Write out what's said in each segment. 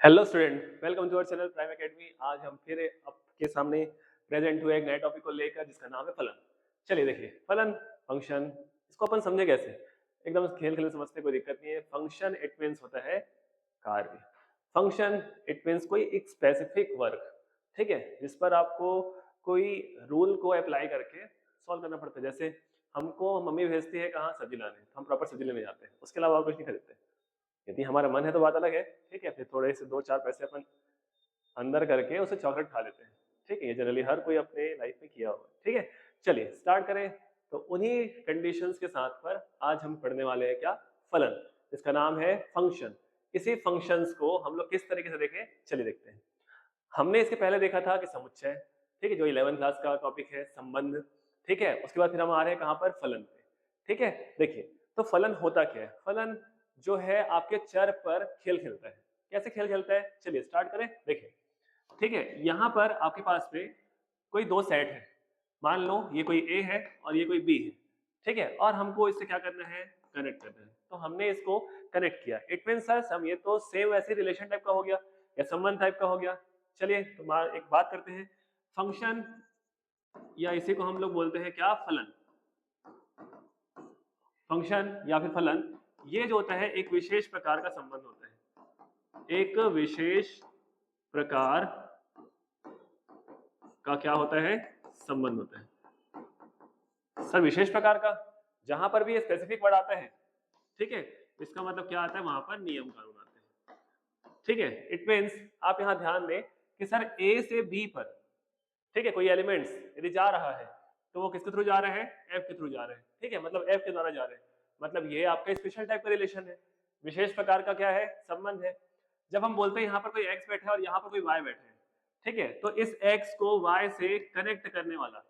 Hello student, welcome to our channel Prime Academy. आज हम फिर आपके सामने प्रेजेंट हुए एक नए टॉपिक को लेकर जिसका नाम है फलन। चलिए देखिए, फलन फंक्शन इसको अपन समझे कैसे, एकदम खेल खेल समझते, कोई दिक्कत नहीं है। फंक्शन इट मीन्स होता है कार्य। फंक्शन इट मीन्स कोई एक स्पेसिफिक वर्क, ठीक है, जिस पर आपको कोई रूल को अप्लाई करके सॉल्व करना पड़ता है। जैसे हमको मम्मी भेजती है कहाँ, सब्जी लाने, तो हम प्रॉपर सब्जी लेने जाते हैं, उसके अलावा और कुछ नहीं खरीदते। यदि हमारा मन है तो बात अलग है, ठीक है, फिर थोड़े से दो चार पैसे अपन अंदर करके उसे चॉकलेट खा लेते हैं, ठीक है। ये जनरली हर कोई अपने लाइफ में किया होगा, ठीक है। चलिए स्टार्ट करें। तो उन्हीं कंडीशंस के साथ पर आज हम पढ़ने वाले हैं क्या, फलन, जिसका नाम है फंक्शन। इसी फंक्शंस को हम लोग किस तरीके से देखें, चलिए देखते हैं। हमने इसके पहले देखा था कि समुच्चय, ठीक है, जो 11th क्लास का टॉपिक है, संबंध, ठीक है। उसके बाद फिर हम आ रहे हैं कहाँ पर, फलन पे, ठीक है। देखिए, तो फलन होता क्या है। फलन जो है आपके चर पर खेल खेलता है। कैसे खेल खेलता है, चलिए स्टार्ट करें। देखिए, ठीक है, यहाँ पर आपके पास में कोई दो सेट है। मान लो ये कोई ए है और ये कोई बी है, ठीक है, और हमको इससे क्या करना है, कनेक्ट करना है। तो हमने इसको कनेक्ट किया, इट मीन सर हम ये तो सेम ऐसे रिलेशन टाइप का हो गया या संबंध टाइप का हो गया। चलिए तो एक बात करते हैं, फंक्शन या इसी को हम लोग बोलते हैं क्या, फलन। फंक्शन या फिर फलन, ये जो होता है एक विशेष प्रकार का संबंध होता है। एक विशेष प्रकार का क्या होता है, संबंध होता है। सर विशेष प्रकार का, जहां पर भी ये स्पेसिफिक वर्ड आता है, ठीक है, इसका मतलब क्या आता है, वहां पर नियम कानून आते हैं, ठीक है। इट मीन्स आप यहां ध्यान दें कि सर ए से बी पर, ठीक है, कोई एलिमेंट्स यदि जा रहा है तो वो किसके थ्रू जा रहे हैं, एफ के थ्रू जा रहे हैं, ठीक है, मतलब एफ के द्वारा जा रहे हैं। मतलब ये आपका स्पेशल टाइप का रिलेशन है, विशेष प्रकार का क्या है, संबंध है। जब हम बोलते हैं यहाँ पर कोई एक्स बैठा है और यहाँ पर कोई वाई बैठा है, ठीक है, तो इस एक्स को वाई से कनेक्ट करने वाला,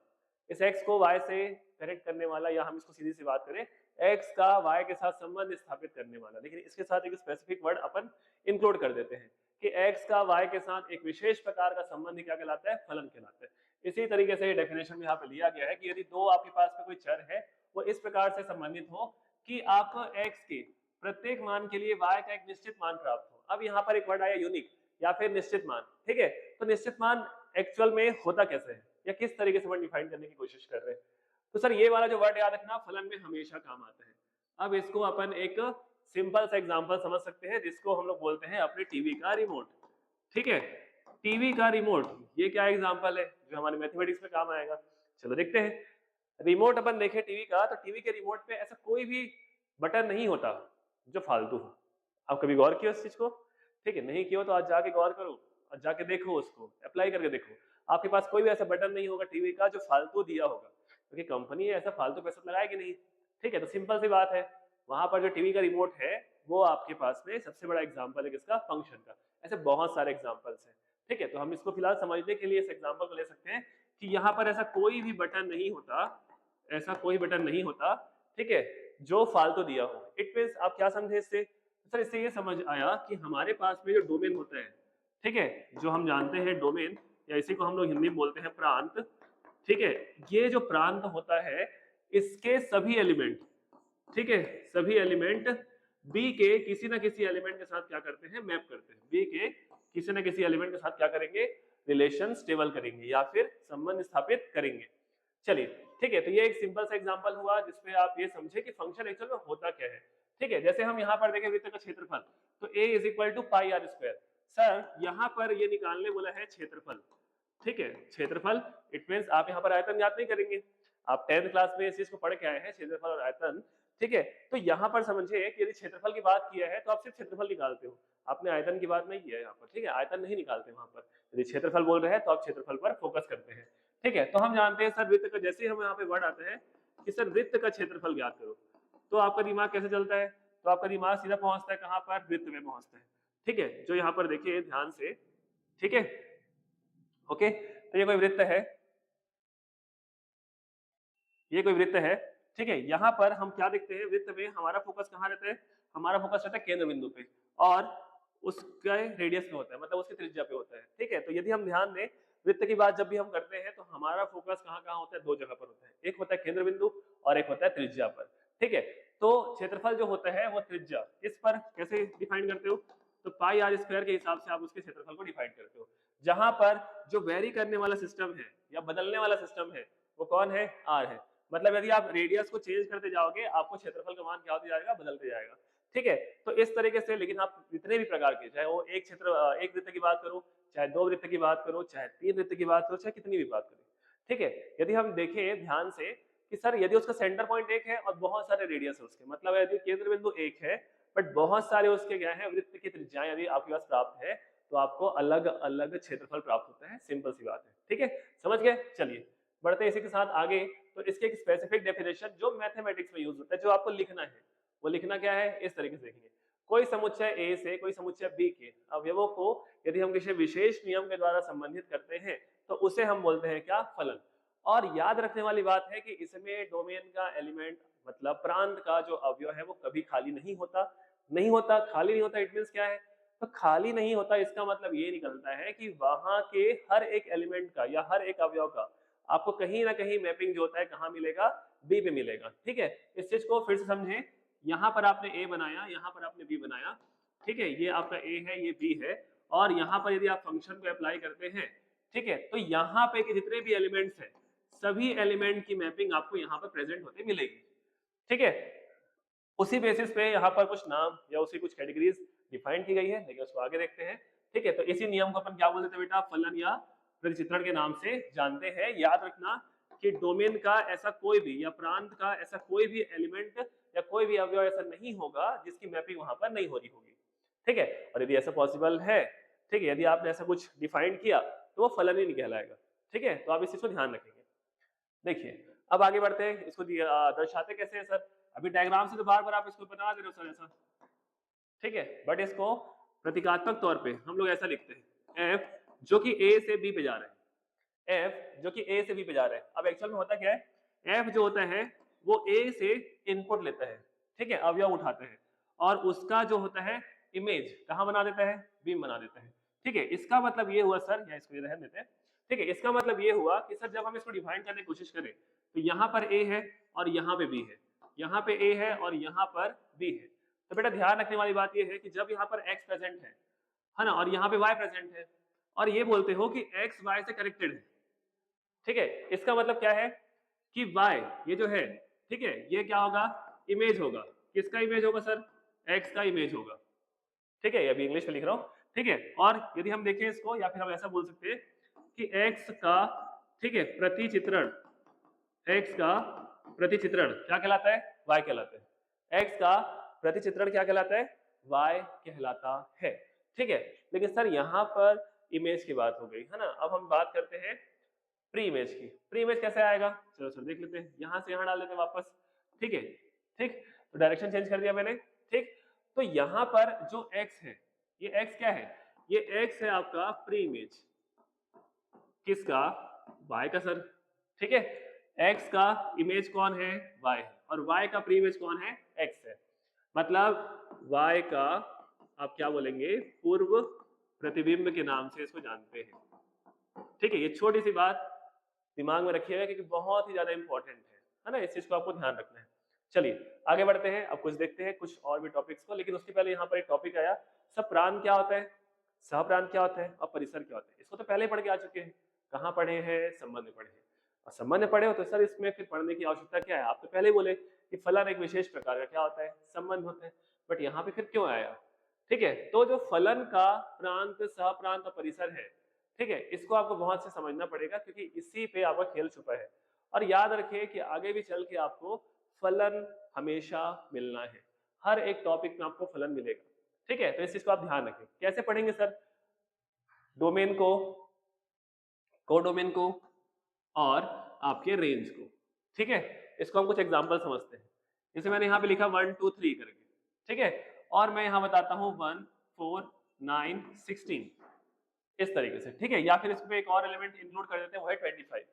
इस एक्स को वाई से कनेक्ट करने वाला, या हम इसको सीधी सी बात करें, एक्स का वाई के साथ संबंध स्थापित करने वाला। लेकिन इसके साथ एक स्पेसिफिक वर्ड अपन इंक्लूड कर देते हैं कि एक्स का वाई के साथ एक विशेष प्रकार का संबंध क्या कहलाता है, फलन कहलाता है। इसी तरीके से डेफिनेशन में यहाँ पे लिया गया है कि यदि दो आपके पास में कोई चर है, वो इस प्रकार से संबंधित हो कि आप x के प्रत्येक मान के लिए y का एक निश्चित मान प्राप्त हो। अब यहाँ पर एक वर्ड आया यूनिक, या फिर निश्चित मान, ठीक है। तो निश्चित मान एक्चुअल में होता कैसे है, या किस तरीके से वर्ड डिफाइन करने की कोशिश कर रहे हैं। तो सर ये वाला जो वर्ड याद रखना, फलन में हमेशा काम आता है। अब इसको अपन एक सिंपल सा एग्जांपल समझ सकते हैं, जिसको हम लोग बोलते हैं अपने टीवी का रिमोट, ठीक है। टीवी का रिमोट, ये क्या एग्जांपल है जो हमारे मैथमेटिक्स में काम आएगा। चलो देखते हैं। रिमोट अपन देखें टीवी का, तो टीवी के रिमोट पे ऐसा कोई भी बटन नहीं होता जो फालतू हो। आप कभी गौर किया इस चीज को, ठीक है, नहीं किया तो आज जाके गौर करो और जाके देखो, उसको अप्लाई करके देखो। आपके पास कोई भी ऐसा बटन नहीं होगा टीवी का जो फालतू दिया होगा, क्योंकि कंपनी ऐसा फालतू पैसा लगाएगी नहीं, ठीक है। तो सिंपल सी बात है, वहां पर जो टीवी का रिमोट है वो आपके पास में सबसे बड़ा एग्जाम्पल है किसका, फंक्शन का। ऐसे बहुत सारे एग्जाम्पल्स हैं, ठीक है। तो हम इसको फिलहाल समझने के लिए इस एग्जाम्पल को ले सकते हैं कि यहाँ पर ऐसा कोई भी बटन नहीं होता, ऐसा कोई बटन नहीं होता, ठीक है, जो फालतू दिया हो। इट मीन्स आप क्या समझे इससे, सर इससे ये समझ आया कि हमारे पास में जो डोमेन होता है, ठीक है, जो हम जानते हैं डोमेन, या इसी को हम लोग हिंदी में बोलते हैं प्रांत, ठीक है। ये जो प्रांत होता है, इसके सभी एलिमेंट, ठीक है, सभी एलिमेंट बी के किसी ना किसी एलिमेंट के साथ क्या करते हैं, मैप करते हैं। बी के किसी ना किसी एलिमेंट के साथ क्या करेंगे, रिलेशन स्टेबल करेंगे या फिर संबंध स्थापित करेंगे। चलिए ठीक है, तो ये एक सिंपल सा एग्जांपल हुआ जिसमें आप ये समझे कि फंक्शन एक्चुअल में होता क्या है, ठीक है। जैसे हम यहाँ पर देखें वृत्त का क्षेत्रफल, तो a is equal to pi r square. Sir यहाँ पर ये निकालने बोला है क्षेत्रफल, ठीक है, क्षेत्रफल। इट मीन्स आप यहाँ पर आयतन याद नहीं करेंगे, आप 10th क्लास में इस चीज को पढ़ के आए हैं, क्षेत्रफल और आयतन, ठीक है। तो यहाँ पर समझिए कि यदि क्षेत्रफल की बात किया है तो आप सिर्फ क्षेत्रफल निकालते हो, आपने आयतन की बात नहीं किया है यहाँ पर, ठीक है, आयतन नहीं निकालते वहां पर। यदि क्षेत्रफल बोल रहे हैं तो आप क्षेत्रफल पर फोकस करते हैं, ठीक है। तो हम जानते हैं सर वृत्त का, जैसे ही हम यहाँ पे वर्ड आता है कि सर वृत्त का क्षेत्रफल ज्ञात करो, तो आपका दिमाग कैसे चलता है, तो आपका दिमाग सीधा पहुंचता है कहाँ पर, वृत्त में पहुंचता है, ठीक है। जो यहाँ पर देखिए ध्यान से, ठीक है, ओके। तो ये कोई वृत्त है, ये कोई वृत्त है, ठीक है। यहाँ पर हम क्या देखते हैं, वृत्त में हमारा फोकस कहाँ रहता है, हमारा फोकस रहता है केंद्र बिंदु पे, और उसका रेडियस पे होता है, मतलब उसकी त्रिज्या पे होता है, ठीक है। तो यदि हम ध्यान दें, वृत्त की बात जब भी हम करते हैं तो हमारा फोकस कहाँ कहाँ होता है, दो जगह पर होता है, एक होता है केंद्र बिंदु और एक होता है त्रिज्या पर, ठीक है। तो क्षेत्रफल जो होता है वो त्रिज्या, इस पर कैसे डिफाइन करते हो, तो पाई आर स्क्वायर के हिसाब से आप उसके क्षेत्रफल को डिफाइन करते हो, जहां पर जो वेरी करने वाला सिस्टम है या बदलने वाला सिस्टम है वो कौन है, आर है। मतलब यदि आप रेडियस को चेंज करते जाओगे आपको क्षेत्रफल का मान क्या होता जाएगा, बदलते जाएगा। ठीक है, तो इस तरीके से, लेकिन आप जितने भी प्रकार के, चाहे वो एक वृत्त की बात करो, चाहे 2 वृत्त की बात करो, चाहे 3 वृत्त की बात करो, चाहे कितनी भी बात करो, ठीक है, यदि हम देखें ध्यान से कि सर यदि उसका सेंटर पॉइंट एक है और बहुत सारे रेडियस है उसके, मतलब यदि केंद्र बिंदु एक है बट बहुत सारे उसके क्या है वृत्त की त्रिज्याएं यदि आपके पास प्राप्त है तो आपको अलग अलग क्षेत्रफल प्राप्त होता है। सिंपल सी बात है, ठीक है, समझ गए। चलिए बढ़ते हैं इसी के साथ आगे। तो इसके एक स्पेसिफिक डेफिनेशन जो मैथमेटिक्स में यूज होता है, जो आपको लिखना है, वो लिखना क्या है, इस तरीके से लिखेंगे। कोई समुच्चय ए से कोई समुच्चय बी के अवयवों को यदि हम किसी विशेष नियम के द्वारा संबंधित करते हैं तो उसे हम बोलते हैं क्या, फलन। और याद रखने वाली बात है कि इसमें डोमेन का एलिमेंट मतलब प्रांत का जो अवयव है वो कभी खाली नहीं होता। नहीं होता, खाली नहीं होता, इट मींस क्या है, तो खाली नहीं होता इसका मतलब ये निकलता है कि वहां के हर एक एलिमेंट का या हर एक अवयव का आपको कहीं ना कहीं मैपिंग जो होता है कहाँ मिलेगा, बी पे मिलेगा। ठीक है, इस चीज को फिर से समझें। यहाँ पर आपने ए बनाया, यहाँ पर आपने बी बनाया, ठीक है, ये आपका ए है, ये बी है, और यहाँ पर यदि आप फंक्शन को अप्लाई करते हैं, ठीक है, तो यहाँ पे के जितने भी एलिमेंट्स हैं सभी एलिमेंट की मैपिंग आपको यहाँ पर प्रेजेंट होते मिलेगी। ठीक है, उसी बेसिस पे यहाँ पर कुछ नाम या उसी कुछ कैटेगरीज डिफाइन की गई है, लेकिन उसको आगे देखते हैं। ठीक है, तो इसी नियम को अपन क्या बोलते थे बेटा, फलन या प्रतिचित्रण के नाम से जानते हैं। याद रखना कि डोमेन का ऐसा कोई भी या प्रांत का ऐसा कोई भी एलिमेंट या कोई भी अवयव ऐसा नहीं होगा जिसकी मैपिंग वहां पर नहीं हो रही होगी। ठीक है, और यदि ऐसा पॉसिबल है, ठीक है, यदि आपने ऐसा कुछ डिफाइन किया तो वो फलन ही नहीं कहलाएगा। ठीक है, तो आप इस चीज को ध्यान रखेंगे। देखिए अब आगे बढ़ते हैं, इसको दर्शाते कैसे है सर, अभी डायग्राम से तो बार बार आप इसको बता दे रहे हो सर ऐसा, ठीक है, बट इसको प्रतीकात्मक तौर पे हम लोग ऐसा लिखते हैं, एफ जो कि ए से बी पे जा रहे हैं, एफ जो कि ए से बी पे जा रहे हैं। अब एक्चुअल में होता क्या है, एफ जो होता है वो ए से इनपुट लेता है, ठीक है, अवयव उठाते हैं, और उसका जो होता है इमेज कहाँ बना देता है, बी बना देता है। ठीक है, इसका मतलब ये हुआ सर, या इसको रहने देते हैं, ठीक है, इसका मतलब ये हुआ कि सर जब हम इसको डिफाइन करने की कोशिश करें तो यहाँ पर ए है और यहाँ पे बी है, यहाँ पे ए है और यहाँ पर बी है। तो बेटा ध्यान रखने वाली बात ये है कि जब यहाँ पर x प्रेजेंट है ना, और यहाँ पे y प्रेजेंट है, और ये बोलते हो कि x y से कनेक्टेड है, ठीक है, इसका मतलब क्या है कि y ये जो है, ठीक है, ये क्या होगा, इमेज होगा। किसका इमेज होगा सर, x का इमेज होगा। ठीक है, ये अभी इंग्लिश में लिख रहा हूँ, ठीक है, और यदि हम देखें इसको, या फिर हम ऐसा बोल सकते हैं कि x का, ठीक है, प्रतिचित्रण, x का प्रतिचित्रण क्या कहलाता है, y कहलाता है। x का प्रतिचित्रण क्या कहलाता है, y कहलाता है। ठीक है, लेकिन सर यहाँ पर इमेज की बात हो गई है ना, अब हम बात करते हैं प्री इमेज की। प्री इमेज कैसे आएगा, चलो सर देख लेते हैं, यहाँ से यहाँ डाल लेते हैं वापस। ठीक है, ठीक, तो डायरेक्शन चेंज कर दिया मैंने। ठीक, तो यहाँ पर जो x है, ये x क्या है, ये x है आपका प्री इमेज, किसका, y का सर। ठीक है, x का इमेज कौन है, y है, और y का प्री इमेज कौन है, x है। मतलब y का आप क्या बोलेंगे, पूर्व प्रतिबिंब के नाम से इसको जानते हैं। ठीक है, ये छोटी सी बात दिमाग में रखिएगा क्योंकि बहुत ही ज्यादा इंपॉर्टेंट है ना, इस चीज को आपको ध्यान रखना है। चलिए आगे बढ़ते हैं, अब कुछ देखते हैं कुछ और भी टॉपिक्स को, लेकिन उसके पहले यहाँ पर एक टॉपिक आया, सप्रांत क्या होता है, सहप्रांत क्या होता है और परिसर क्या होता है। इसको तो पहले पढ़ के आ चुके हैं, कहाँ पढ़े हैं, संबंध में पढ़े हैं। और संबंध में पढ़े हो तो सर इसमें फिर पढ़ने की आवश्यकता क्या है, आप तो पहले बोले कि फलन एक विशेष प्रकार का क्या होता है, संबंध होता है, बट यहाँ पे फिर क्यों आया। ठीक है, तो जो फलन का प्रांत, सहप्रांत और परिसर है, ठीक है, इसको आपको बहुत से समझना पड़ेगा क्योंकि इसी पे आपका खेल छुपा है। और याद रखिए कि आगे भी चल के आपको फलन हमेशा मिलना है, हर एक टॉपिक में आपको फलन मिलेगा। ठीक है, तो इस चीज को आप ध्यान रखें। कैसे पढ़ेंगे सर, डोमेन को, कोडोमेन को और आपके रेंज को। ठीक है, इसको हम कुछ एग्जांपल समझते हैं। जैसे मैंने यहाँ पे लिखा 1 2 3 करके, ठीक है, और मैं यहाँ बताता हूँ 1 4 9 16 इस तरीके से। ठीक है, या फिर इसमें एक और एलिमेंट इंक्लूड कर देते हैं, वो है 25।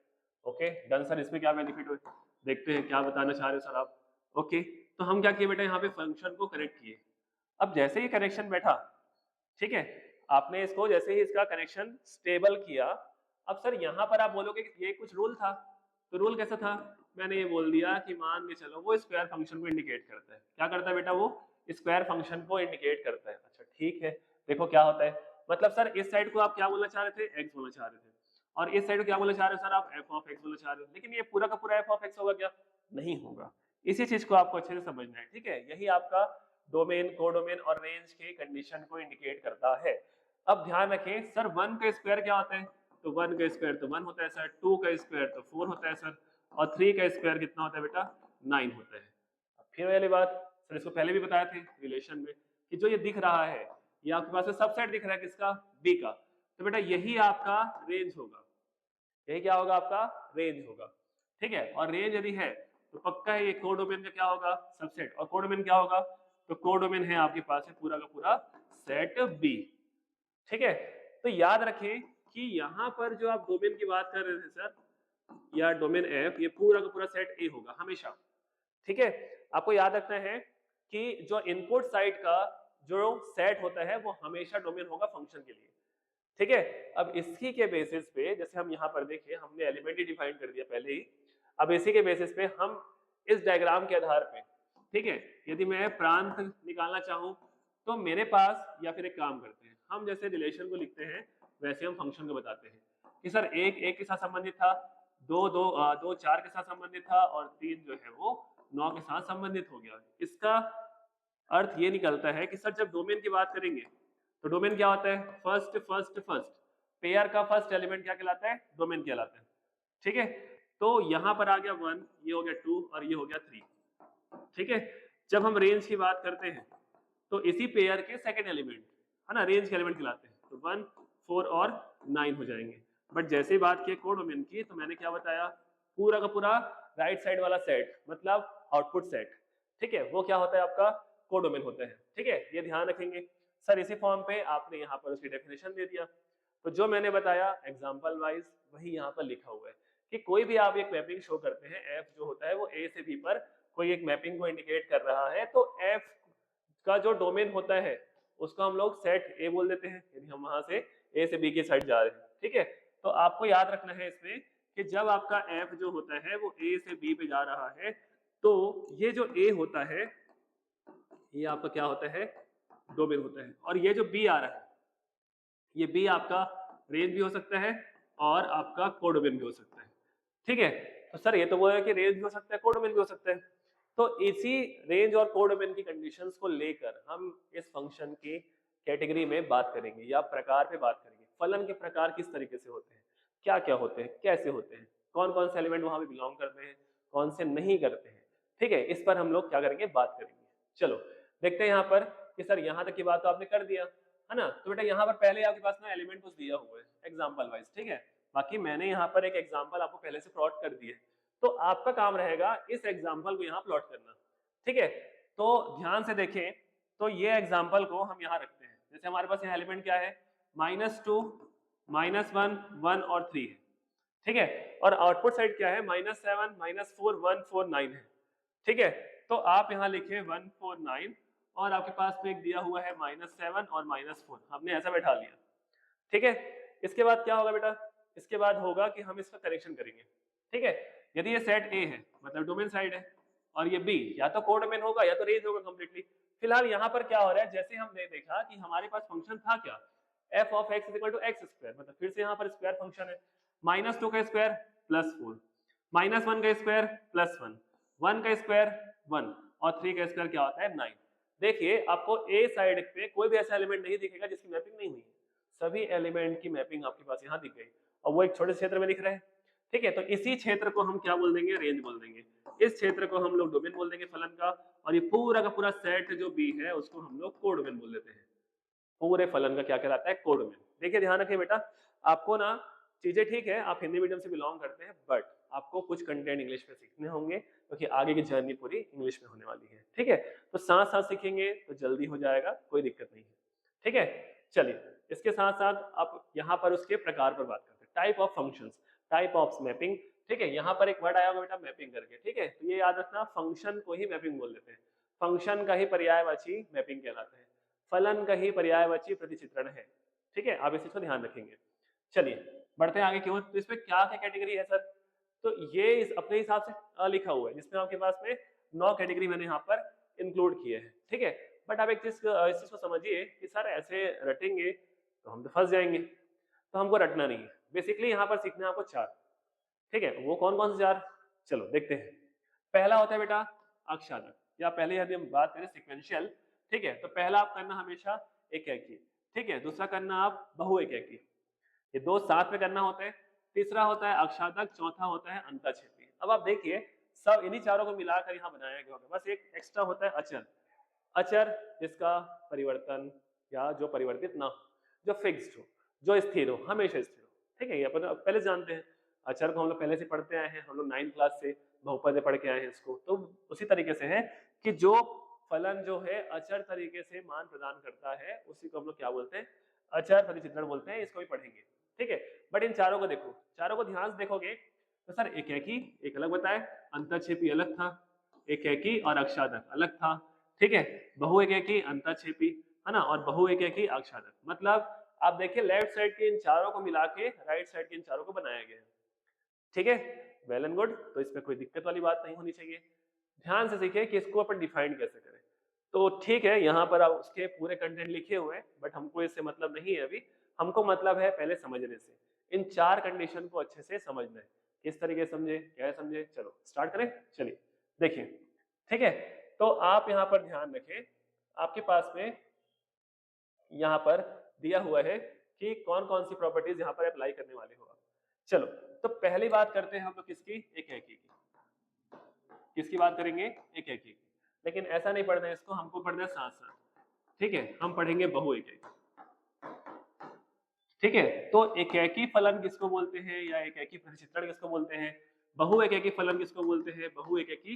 ओके डन सर, इसमें क्या बेनिफिट हुए, देखते हैं क्या बताना चाह रहे हो सर आप। ओके, तो हम क्या किए बेटा, यहाँ पे फंक्शन को कनेक्ट किए। अब जैसे ही कनेक्शन बैठा, ठीक है, आपने इसको जैसे ही इसका कनेक्शन स्टेबल किया, अब सर यहाँ पर आप बोलोगे कि ये कुछ रूल था, तो रूल कैसा था, मैंने ये बोल दिया कि मान के चलो वो स्क्वायर फंक्शन को इंडिकेट करता है। क्या करता है बेटा, वो स्क्वायर फंक्शन को इंडिकेट करता है। अच्छा ठीक है, देखो क्या होता है, मतलब सर इस साइड को आप क्या बोलना चाह रहे थे, एक्स बोलना चाह रहे थे, और इस साइड को क्या बोलना चाह रहे हो सर, आप एफ ऑफ एक्स बोलना चाह रहे हो, लेकिन ये पूरा का पूरा एफ ऑफ एक्स होगा क्या, नहीं होगा। इसी चीज को आपको अच्छे से समझना है, ठीक है। यही आपका डोमेन, कोडोमेन और रेंज के कंडीशन को इंडिकेट करता है। अब ध्यान रखें सर 1 का स्क्वायर क्या होता है, तो 1 का स्क्वायर तो 1 होता है सर, 2 का स्क्वायर तो 4 होता है सर, और 3 का स्क्वायर कितना होता है बेटा, 9 होता है। फिर वाली बात सर, इसको पहले भी बताया थे रिलेशन में कि जो ये दिख रहा है ये आपके पास सबसेट दिख रहा है किसका, बी का, तो बेटा यही आपका रेंज होगा, यही क्या होगा आपका रेंज होगा, ठीक है। और रेंज यदि है तो पक्का है ये कोडोमेन का क्या होगा, सबसेट, और कोडोमेन क्या होगा, तो कोडोमेन है आपके पास है पूरा का पूरा सेट बी, ठीक है। तो याद रखें कि यहाँ पर जो आप डोमेन की बात कर रहे थे सर, या डोमेन एफ, ये पूरा का पूरा सेट ए होगा हमेशा, ठीक है। आपको याद रखना है कि जो इनपुट साइड का जो सेट होता है वो हमेशा डोमेन होगा फंक्शन के लिए, ठीक है। अब इसी के बेसिस पे जैसे हम यहाँ पर देखें, हमने एलिमेंट ही डिफाइन कर दिया पहले ही, अब इसी के बेसिस पे हम इस डायग्राम के आधार पे, ठीक है, यदि मैं प्रांत निकालना चाहूँ तो मेरे पास, या फिर एक काम करते हैं हम, जैसे रिलेशन को लिखते हैं वैसे हम फंक्शन को बताते हैं कि सर एक एक के साथ संबंधित था, दो चार के साथ संबंधित था, और 3 जो है वो 9 के साथ संबंधित हो गया। इसका अर्थ ये निकलता है कि सर जब डोमेन की बात करेंगे तो डोमेन क्या होता है, फर्स्ट फर्स्ट फर्स्ट, पेयर का फर्स्ट एलिमेंट क्या कहलाता है, डोमेन कहलाता है, ठीक है। तो यहाँ पर आ गया 1, ये हो गया 2 और ये हो गया 3, ठीक है। जब हम रेंज की बात करते हैं तो इसी पेयर के सेकंड एलिमेंट है ना रेंज के एलिमेंट कहलाते हैं, तो 1 4 और 9 हो जाएंगे। बट जैसे ही बात की कोडोमेन की तो मैंने क्या बताया, पूरा का पूरा राइट साइड वाला सेट मतलब आउटपुट सेट, ठीक है, वो क्या होता है आपका कोडोमेन होता है, ठीक है। ये ध्यान रखेंगे सर, इसी फॉर्म पे आपने यहाँ पर उसकी डेफिनेशन दे दिया, तो जो मैंने बताया एग्जांपल वाइज वही यहाँ पर लिखा हुआ है कि कोई भी आप एक मैपिंग शो करते हैं, एफ जो होता है वो ए से बी पर कोई एक मैपिंग को इंडिकेट कर रहा है, तो एफ का जो डोमेन होता है उसको हम लोग सेट ए बोल देते हैं, यदि हम वहां से ए से बी की साइड जा रहे हैं, ठीक है। तो आपको याद रखना है इसमें कि जब आपका एफ जो होता है वो ए से बी पे जा रहा है, तो ये जो ए होता है ये आपका क्या होता है, डोमेन होता है, और ये जो बी आ रहा है ये बी आपका रेंज भी हो सकता है और आपका कोडोमेन भी हो सकता है, ठीक है। तो सर ये तो वो है कि रेंज भी हो सकता है कोडोमेन भी हो सकता है, तो इसी रेंज और कोडोमेन की कंडीशंस को लेकर हम इस फंक्शन की कैटेगरी में बात करेंगे या प्रकार पे बात करेंगे। फलन के प्रकार किस तरीके से होते हैं, क्या क्या होते हैं, कैसे होते हैं, कौन कौन से एलिमेंट वहां पे बिलोंग करते हैं, कौन से नहीं करते हैं, ठीक है। इस पर हम लोग क्या करेंगे, बात करेंगे। चलो देखते हैं यहाँ पर कि सर यहाँ तक की बात तो आपने कर दिया है ना, तो बेटा यहाँ पर पहले आपके पास ना एलिमेंट कुछ दिया हुआ है एग्जाम्पल वाइज, ठीक है। बाकी मैंने यहाँ पर एक एग्जाम्पल आपको पहले से प्लॉट कर दिए, तो आपका काम रहेगा इस एग्जाम्पल को यहाँ प्लॉट करना, ठीक है। तो ध्यान से देखें, तो ये एग्जाम्पल को हम यहाँ रखते हैं, जैसे हमारे पास यहाँ एलिमेंट क्या है, -2 -1 1 और 3 है, ठीक है। और आउटपुट साइड क्या है, -7 -4 1 4 9 है, ठीक है। तो आप यहाँ लिखे 1 4 9 और आपके पास में एक दिया हुआ है -7 और -4, हमने ऐसा बैठा लिया, ठीक है। इसके बाद क्या होगा बेटा, इसके बाद होगा कि हम इसका करेक्शन करेंगे, ठीक है। यदि ये सेट ए है मतलब डोमेन साइड है, और ये बी या तो कोडोमेन होगा या तो रेंज होगा कंप्लीटली। फिलहाल यहाँ पर क्या हो रहा है, जैसे हमने देखा कि हमारे पास फंक्शन था क्या, f of x equal to x square, मतलब फिर से यहाँ पर स्क्वायर फंक्शन है, -2 का स्क्वायर +4, -1 का स्क्वायर +1, 1 का स्क्वायर 1 और 3 का स्क्वायर क्या होता है 9। देखिए आपको ए साइड पे कोई भी ऐसा एलिमेंट नहीं दिखेगा जिसकी मैपिंग नहीं हुई है, सभी एलिमेंट की मैपिंग आपके पास यहाँ दिख गई, और वो एक छोटे क्षेत्र में दिख रहे हैं, ठीक है। तो इसी क्षेत्र को हम क्या बोल देंगे, रेंज बोल देंगे, इस क्षेत्र को हम लोग डोमेन बोल देंगे फलन का, और ये पूरा का पूरा सेट जो बी है उसको हम लोग कोडोमेन बोल देते हैं। पूरे फलन का क्या कहलाता है, कोडोमेन। देखिए ध्यान रखिए बेटा, आपको ना चीजें ठीक है, आप हिंदी मीडियम से बिलोंग करते हैं, बट आपको कुछ कंटेंट इंग्लिश में सीखने होंगे क्योंकि आगे की जर्नी पूरी इंग्लिश में होने वाली है, ठीक है। तो साथ साथ सीखेंगे तो जल्दी हो जाएगा, कोई दिक्कत नहीं है, ठीक है। चलिए इसके साथ साथ आप यहाँ पर उसके प्रकार पर बात करते हैं, type of functions, type of mapping, ठीक है। यहाँ पर एक वर्ड आया होगा बेटा मैपिंग करके, ठीक है। तो ये याद रखना, फंक्शन को ही मैपिंग बोल देते हैं, फंक्शन का ही पर्यायवाची मैपिंग कहलाता है, फलन का ही पर्यायवाची प्रतिचित्रण है, ठीक है। आप इस चीज को ध्यान रखेंगे। चलिए बढ़ते हैं आगे, क्यों तो इसमें क्या क्या कैटेगरी है सर, तो ये इस अपने हिसाब से लिखा हुआ है, जिसमें आपके पास में 9 कैटेगरी मैंने यहाँ पर इंक्लूड किए हैं, ठीक है। बट आप एक चीज इस चीज को समझिए कि सर ऐसे रटेंगे तो हम तो फंस जाएंगे, तो हमको रटना नहीं है। बेसिकली यहाँ पर सीखना है आपको चार, ठीक है। वो कौन कौन से चार, चलो देखते हैं। पहला होता है बेटा अक्षादक, या पहले यदि हम बात करें सिक्वेंशियल, ठीक है, तो पहला आप करना हमेशा एकैकी, ठीक है। दूसरा करना आप बहु एकैकी, ये दो साथ में करना होता है। तीसरा होता है अक्षादक, चौथा होता है अंतःक्षेपी। अब आप देखिए सब इन्हीं चारों को मिलाकर यहाँ बनाया गया होगा, बस एक एक्स्ट्रा होता है अचर। अचर जिसका परिवर्तन या जो परिवर्तित ना हो, जो फिक्स्ड हो, जो स्थिर हो, हमेशा स्थिर हो, ठीक है। ये अपन पहले जानते हैं, अचर को हम लोग पहले से पढ़ते आए हैं, हम लोग 9th क्लास से बहुपद पढ़ के आए हैं इसको। तो उसी तरीके से है कि जो फलन जो है अचर तरीके से मान प्रदान करता है उसी को हम लोग क्या बोलते हैं, अचर परिचित्रण बोलते हैं। इसको भी पढ़ेंगे, ठीक है। बट इन चारों को देखो, चारों को ध्यान से देखोगे तो सर एकैकी एक अलग बताए, अंतःक्षेपी अलग था, एकैकी और अक्षादक अलग था, ठीक है। बहु एकैकी, अंतःक्षेपी, है ना, और बहु एकैकी अक्षादक। मतलब आप देखिए लेफ्ट साइड के इन चारों को मिला के राइट साइड के इन चारों को बनाया गया है, ठीक है। वेल एंड गुड, तो इसमें कोई दिक्कत वाली बात नहीं होनी चाहिए। ध्यान से सीखिए कि इसको अपन डिफाइन कैसे करें। तो ठीक है, यहाँ पर आप उसके पूरे कंटेंट लिखे हुए हैं, बट हमको इससे मतलब नहीं है अभी, हमको मतलब है पहले समझने से। इन चार कंडीशन को अच्छे से समझना है, किस तरीके से समझे, क्या समझे। चलो स्टार्ट करें, चलिए देखिए, ठीक है। तो आप यहाँ पर ध्यान रखें, आपके पास में यहाँ पर दिया हुआ है कि कौन कौन सी प्रॉपर्टीज यहाँ पर अप्लाई करने वाले हो आप। चलो तो पहली बात करते हैं हम लोग किसकी, एकैकी की। किसकी बात करेंगे, एकैकी की। लेकिन ऐसा नहीं पढ़ना है इसको, हमको पढ़ना है साथ साथ, ठीक है। हम पढ़ेंगे बहु एकैकी, ठीक है। तो एकैकी फलन किसको बोलते हैं, या एकैकी प्रतिचित्रण किसको बोलते हैं, बहु एकैकी फलन किसको बोलते हैं, बहु एकैकी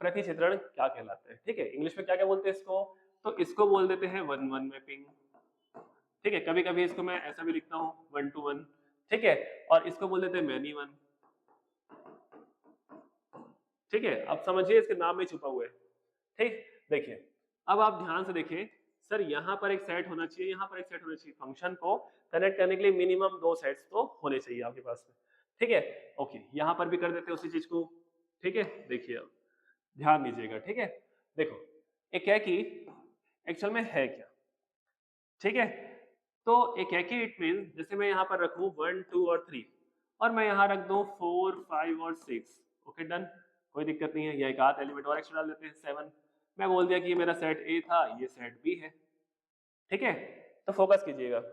प्रतिचित्रण क्या कहलाते हैं, ठीक है। इंग्लिश में क्या क्या बोलते हैं इसको, तो इसको बोल देते हैं 1-1 मैपिंग, ठीक है। कभी कभी इसको मैं ऐसा भी लिखता हूँ 1-to-1, ठीक है। और इसको बोल देते हैं मैनी वन, ठीक है। अब समझिए इसके नाम में छुपा हुआ है, ठीक। देखिए अब आप ध्यान से देखिए, सर यहाँ पर एक सेट होना चाहिए, यहाँ पर एक सेट होना चाहिए। फंक्शन को कनेक्ट करने के लिए मिनिमम 2 सेट्स तो होने चाहिए आपके पास में, ठीक है। ओके, यहाँ पर भी कर देते हैं उसी चीज को, ठीक है। देखिए अब ध्यान दीजिएगा, ठीक है। देखो एकैकी एक्चुअल में है क्या, ठीक है। तो एकैकी इट मीन, जैसे मैं यहाँ पर रखूँ 1, 2 और 3, और मैं यहाँ रख दूँ 4, 5 और 6, ओके डन, कोई दिक्कत नहीं है। या एक आध एलिमेंट और एक्स्ट्रा डाल देते हैं 7। मैं बोल दिया कि ये मेरा सेट ए था, ये सेट बी है, ठीक है। तो फोकस कीजिएगा,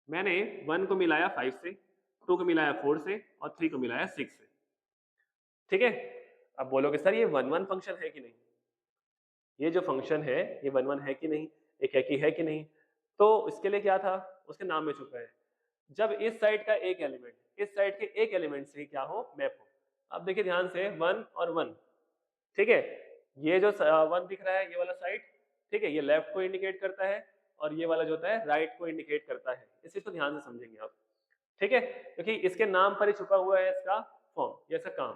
मैंने 1 को मिलाया 5 से, 2 को मिलाया 4 से, और 3 को मिलाया 6 से, ठीक है। अब बोलोगे सर ये 1-1 फंक्शन है कि नहीं, ये जो फंक्शन है ये 1-1 है कि नहीं, एकैकी है कि नहीं। तो इसके लिए क्या था, उसके नाम में छुपा है, जब इस साइड का एक एलिमेंट इस साइड के एक एलिमेंट से ही क्या हो, मैप हो। अब देखिए ध्यान से 1 और 1, ठीक है। ये जो 1 दिख रहा है ये वाला साइड, ठीक है, ये लेफ्ट को इंडिकेट करता है, और ये वाला जो होता है राइट को इंडिकेट करता है। इस चीज को ध्यान से समझेंगे आप, ठीक है, क्योंकि इसके नाम पर ही छुपा हुआ है इसका फॉर्म, जैसा काम,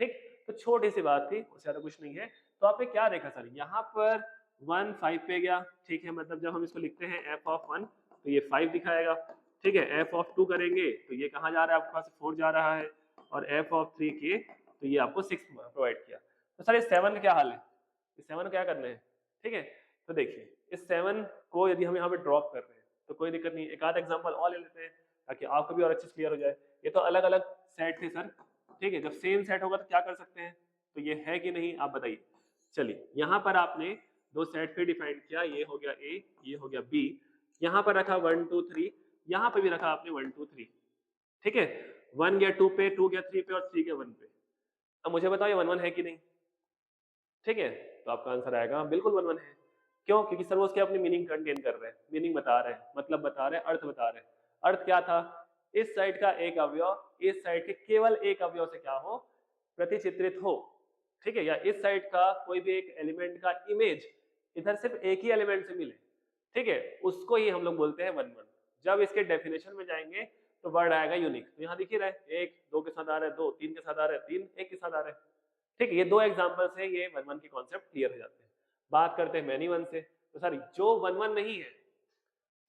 ठीक। तो छोटी सी बात थी, उससे ज्यादा कुछ नहीं है। तो आपने क्या देखा सर, यहाँ पर 1 5 पे गया, ठीक है। मतलब जब हम इसको लिखते हैं f(1) तो ये 5 दिखाएगा, ठीक है। f(2) करेंगे तो ये कहाँ जा रहा है, आपके पास 4 जा रहा है, और f(3) के तो ये आपको 6 प्रोवाइड किया। तो सर इस 7 का क्या हाल है, इस 7 को क्या करना है, ठीक है। तो देखिए इस 7 को यदि हम यहाँ पे ड्रॉप कर रहे हैं तो कोई दिक्कत नहीं, एक आध एग्जाम्पल और ले लेते हैं ताकि आपको भी और अच्छे से क्लियर हो जाए। ये तो अलग अलग सेट थे सर, ठीक है। जब सेम सेट होगा तो क्या कर सकते हैं, तो ये है कि नहीं आप बताइए। चलिए यहाँ पर आपने 2 सेट फिर डिफाइन किया, ये हो गया ए, ये हो गया बी। यहाँ पर रखा 1 2 3, यहाँ पे भी रखा आपने 1 2 3, ठीक है। 1 गया 2 पे, 2 गया 3 पे, और 3 गया 1 पे। अब मुझे बताओ ये 1-1 है कि नहीं, ठीक है। तो आपका आंसर आएगा बिल्कुल 1-1 है। क्यों, क्योंकि सर वो उसके अपनी मीनिंग कंटेन कर रहे हैं, मीनिंग बता रहे हैं, मतलब बता रहे हैं, अर्थ बता रहे हैं। अर्थ क्या था, इस साइड का एक अवयव इस साइड के केवल एक अवयव से क्या हो, प्रतिचित्रित हो, ठीक है। या इस साइड का कोई भी एक एलिमेंट का इमेज इधर सिर्फ एक ही एलिमेंट से मिले, ठीक है, उसको ही हम लोग बोलते हैं 1-1। जब इसके डेफिनेशन में जाएंगे तो वर्ड आएगा यूनिक। तो यहाँ दिख ही रहा है, 1 2 के साथ आ रहा है, 2 3 के साथ आ रहा है, 3 1 के साथ आ रहा है, ठीक है। ये 2 एग्जांपल से ये 1-1 की कॉन्सेप्ट क्लियर हो जाते हैं। बात करते हैं मैनी वन से, तो सर जो 1-1 नहीं है,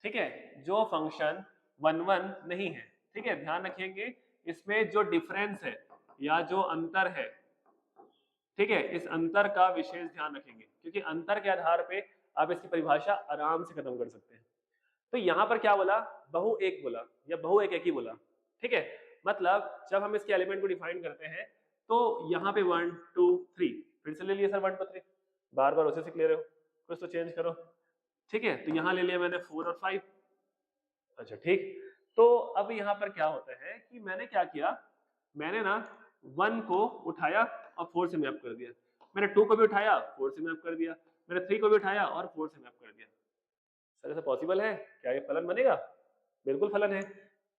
ठीक है, जो फंक्शन 1-1 नहीं है, ठीक है, ध्यान रखेंगे इसमें जो डिफरेंस है या जो अंतर है, ठीक है, इस अंतर का विशेष ध्यान रखेंगे क्योंकि अंतर के आधार पे आप इसकी परिभाषा आराम से खत्म कर सकते हैं। तो यहाँ पर क्या बोला, बहु एक बोला या बहु एक ही बोला। ठीक है, मतलब जब हम इसके एलिमेंट को डिफाइन करते हैं तो यहाँ पे 1 2 3 फिर से ले लिया सर 1 2 3, बार बार उसे से ले रहे हो, कुछ तो चेंज करो। ठीक है, तो यहाँ ले लिया मैंने 4 और 5। अच्छा ठीक, तो अब यहाँ पर क्या होता है कि मैंने क्या किया, मैंने ना 1 को उठाया और 4 से मैप कर दिया, मैंने 2 को भी उठाया 4 से मैप कर दिया, मैंने 3 को भी उठाया और 4 से मैप कर दिया। सर ऐसा पॉसिबल है? क्या ये फलन बनेगा? बिल्कुल फलन है।